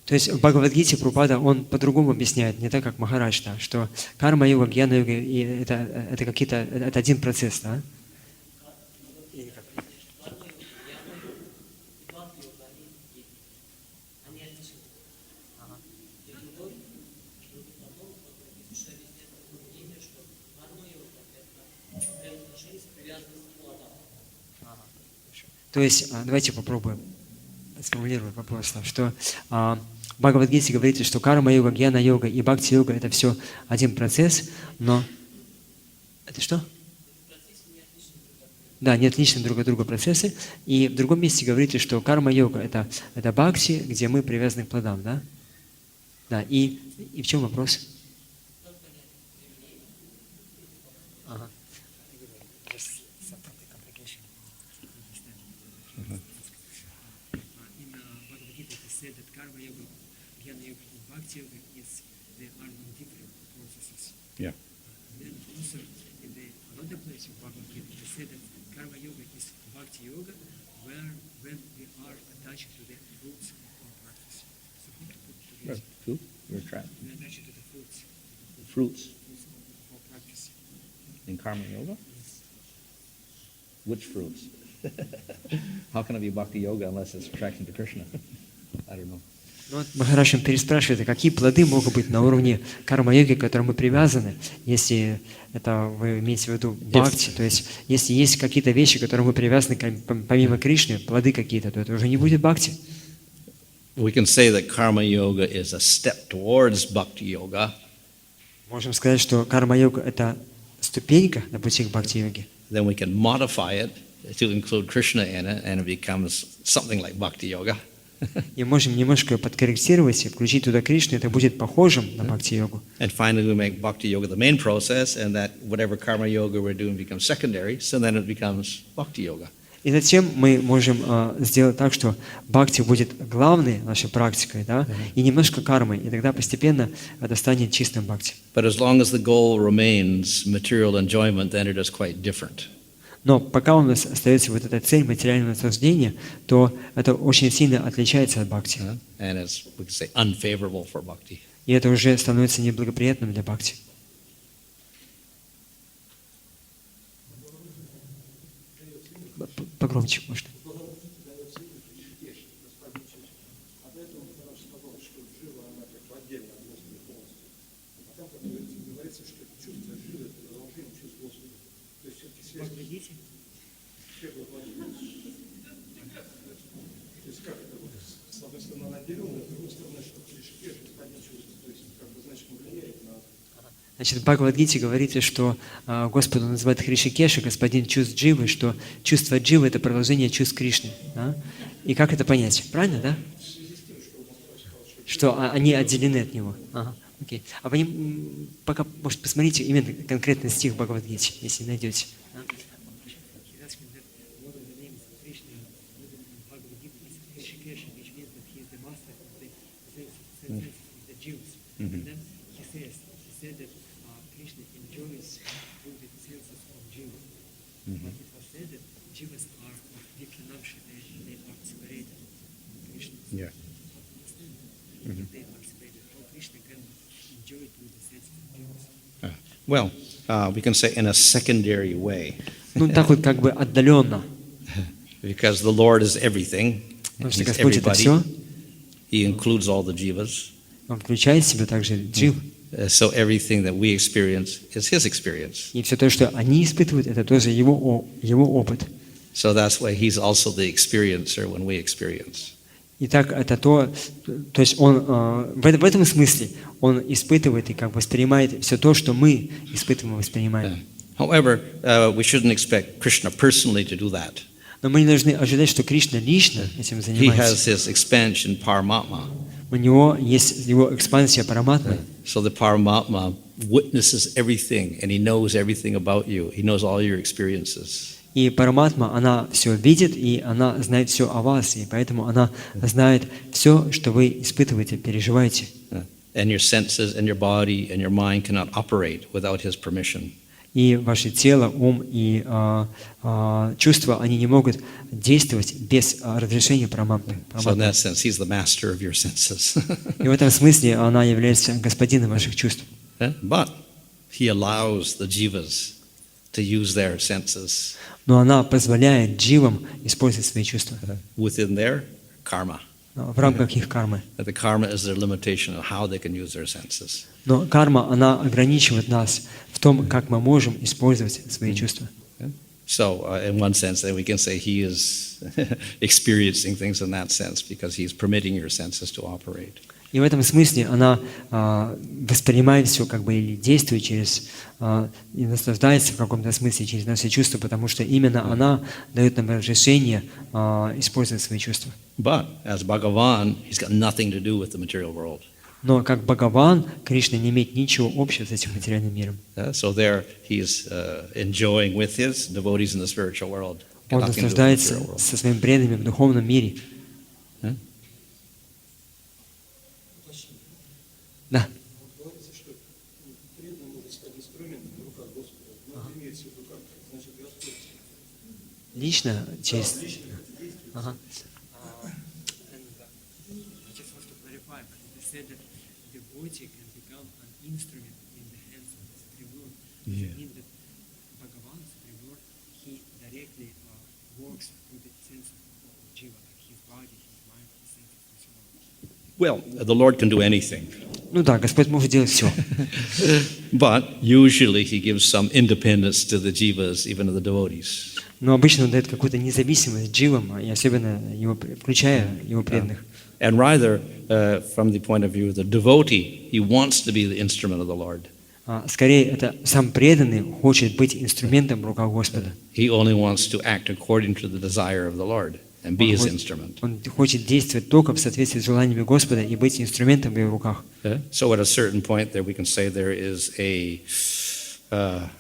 То есть в Бхагавад-гите Прабхупада, он по-другому объясняет, не так, как Махарадж, да, что карма-йога, гьяна-йога, это какие-то, это один процесс, да? То есть, давайте попробуем сформулировать вопрос, что в Бхагавад-гите говорится, что карма-йога, гьяна-йога и бхакти-йога — это все один процесс, но... Это что? Да, не отличны друг от друга процессы. И в другом месте говорится, что карма-йога — это бхакти, где мы привязаны к плодам, да? Да, и в чем вопрос? Ага. Yeah. Then also in the another place of Bhagavad Gita, they say that karma yoga is bhakti yoga, where when we are attached to the fruits of our practice. So how to put together? Food? We're trying. We are attached to the fruits. Fruits Of our practice. in karma yoga? Which fruits? How can it be bhakti yoga unless it's attraction to Krishna? I don't know. Ну, вот Махарадж переспрашивает, а какие плоды могут быть на уровне карма-йоги, к которым мы привязаны, если это вы имеете в виду бхакти, то есть если есть какие-то вещи, к которым мы привязаны помимо Кришны, плоды какие-то, то это уже не будет бхакти. We can say that karma yoga is a step towards bhakti yoga. Можем сказать, что карма-йога – это ступенька на пути к бхакти-йоге. Then we can modify it to include Krishna in it, and it becomes something like bhakti yoga. И можем немножко подкорректировать и включить туда Кришну, это будет похожим на бхакти-йогу. And finally, we make bhakti yoga the main process, and that whatever karma yoga we're doing becomes secondary, so then it becomes bhakti yoga. И затем мы можем сделать так, что бхакти будет главной нашей практикой, да, и немножко кармой, и тогда постепенно это станет чистым бхакти. But as long as the goal remains material enjoyment, then it is quite different. Но пока у нас остается вот эта цель материального наслаждения, то это очень сильно отличается от бхакти. And it's, we could say, unfavorable for bhakti. И это уже становится неблагоприятным для бхакти. Погромче, может. Значит, в Бхагавад-гите говорится, что Господу называют Хришикеша, господин чувств Дживы, что чувство Дживы – это продолжение чувств Кришны. Да? И как это понять? Правильно, да? Что они отделены от него. Ага, окей. А пока, может, посмотрите именно конкретный стих в Бхагавад-гите, если найдете. Yeah. Well, we can say in a secondary way. Ну, так вот как бы отдаленно. Because the Lord is everything. Потому что He's Господь – это everybody. все. He includes all the jivas. Он включает в себя также джив. So everything that we experience is His experience. И все то, что они испытывают, это тоже его опыт. So that's why He's also the experiencer when we experience. Итак, это то есть он в этом смысле он испытывает и как воспринимает все то, что мы испытываем и воспринимаем. However, we shouldn't expect Krishna personally to do that. Но мы не должны ожидать, что Кришна лично этим He занимается. has His expansion Paramatma. У него есть его экспансия Параматмы. So the Paramatma witnesses everything, and He knows everything about you. He knows all your experiences. И Параматма, она все видит, и она знает все о вас, и поэтому она знает все, что вы испытываете, переживаете. And your senses and your body and your mind cannot operate without His permission. И ваше тело, ум и чувства, они не могут действовать без разрешения Параматмы. So in that sense, He's the master of your senses. И в этом смысле она является господином ваших чувств. But He allows the jivas to use their senses Но она позволяет дживам использовать свои чувства within their karma. в рамках их кармы. The karma is their limitation of how they can use their senses. Но карма, она ограничивает нас в том, как мы можем использовать свои чувства. So, in one sense, then we can say He is experiencing things in that sense because He's permitting your senses to operate. И в этом смысле она воспринимает все как бы или действует через, и наслаждается в каком-то смысле через наши чувства, потому что именно она дает нам разрешение использовать свои чувства. But as Bhagavan, He's got nothing to do with the material world. Но как Бхагаван, Кришна не имеет ничего общего с этим материальным миром. So there He's enjoying with His devotees in the spiritual world. Он Nothing to do with the наслаждается material world. со своими преданными в духовном мире. Да. Говорится, что преданный может стать инструментом в руках Господа. Но это имеется в виду как? Значит, Господь. Лично через... Лично это действие. Ага. Well, the Lord can do anything. Ну да, Господь может делать все. But usually He gives some independence to the jivas, even to the devotees. Но обычно он дает какую-то независимость дживам, и особенно включая его преданных. And rather, from the point of view of the devotee, he wants to be the instrument of the Lord. Скорее, это сам преданный хочет быть инструментом в руках Господа. He only wants to act according to the desire of the Lord and be his instrument. Он хочет действовать только в соответствии с желаниями Господа и быть инструментом в его руках. So at a certain point there we can say there is a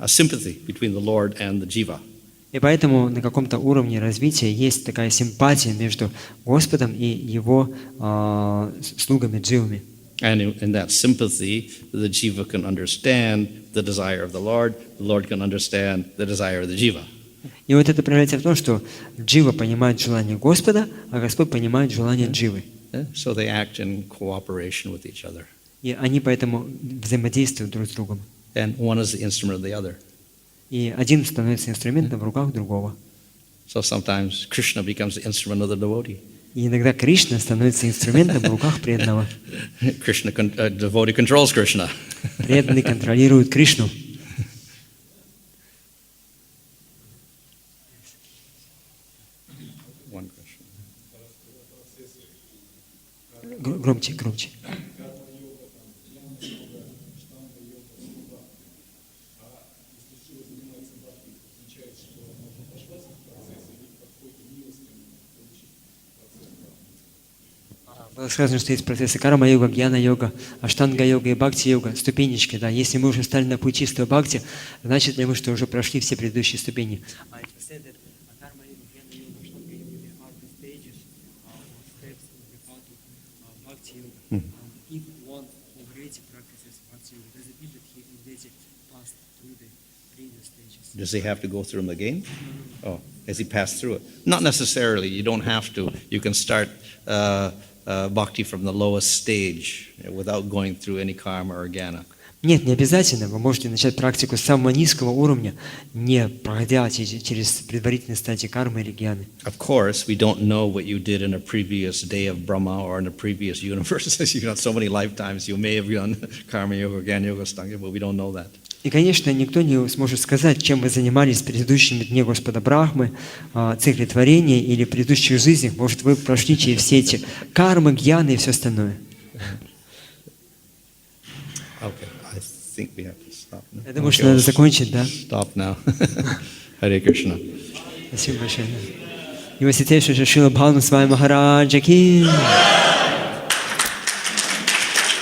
sympathy between the Lord and the jiva. И поэтому на каком-то уровне развития есть такая симпатия между Господом и его слугами, дживами. And in that sympathy, the jiva can understand the desire of the Lord can understand the desire of the jiva. И вот это проявляется в том, что джива понимает желание Господа, а Господь понимает желание дживы. So they act in cooperation with each other. И они поэтому взаимодействуют друг с другом. And one is the instrument of the other. И один становится инструментом в руках другого. So sometimes Krishna becomes the instrument of the devotee. И иногда Кришна становится инструментом в руках преданного. Devotee controls Krishna. Преданный контролирует Кришну. One question. Громче, громче. Было сказано, что есть процессы карма-йога, гьяна-йога, аштанга-йога и бхакти-йога, ступенечки. Да. Если мы уже стали на путь чистого бхакти, значит ли мы, что уже прошли все предыдущие ступени? Does he have to go through them again? Oh, has he passed through it? Not necessarily. You don't have to. You can start bhakti from the lowest stage without going through any karma or jnana. Нет, не обязательно. Вы можете начать практику с самого низкого уровня, не проходя через предварительные стадии кармы или гьяны. Of course, we don't know what you did in a previous day of Brahma or in a previous universe. You know, so many lifetimes you may have done karma yoga, jnana yoga, stanga, but we don't know that. И, конечно, никто не сможет сказать, чем вы занимались в предыдущими дне Господа Брахмы, цикле творения или в предыдущих жизнях. Может, вы прошли через все эти кармы, гьяны и все остальное. Okay, I think we have to stop now. Я думаю, что надо закончить, да? Stop now. Hare Krishna. Спасибо большое. Его святейший Шрила Бхану Свами Махараджа ки.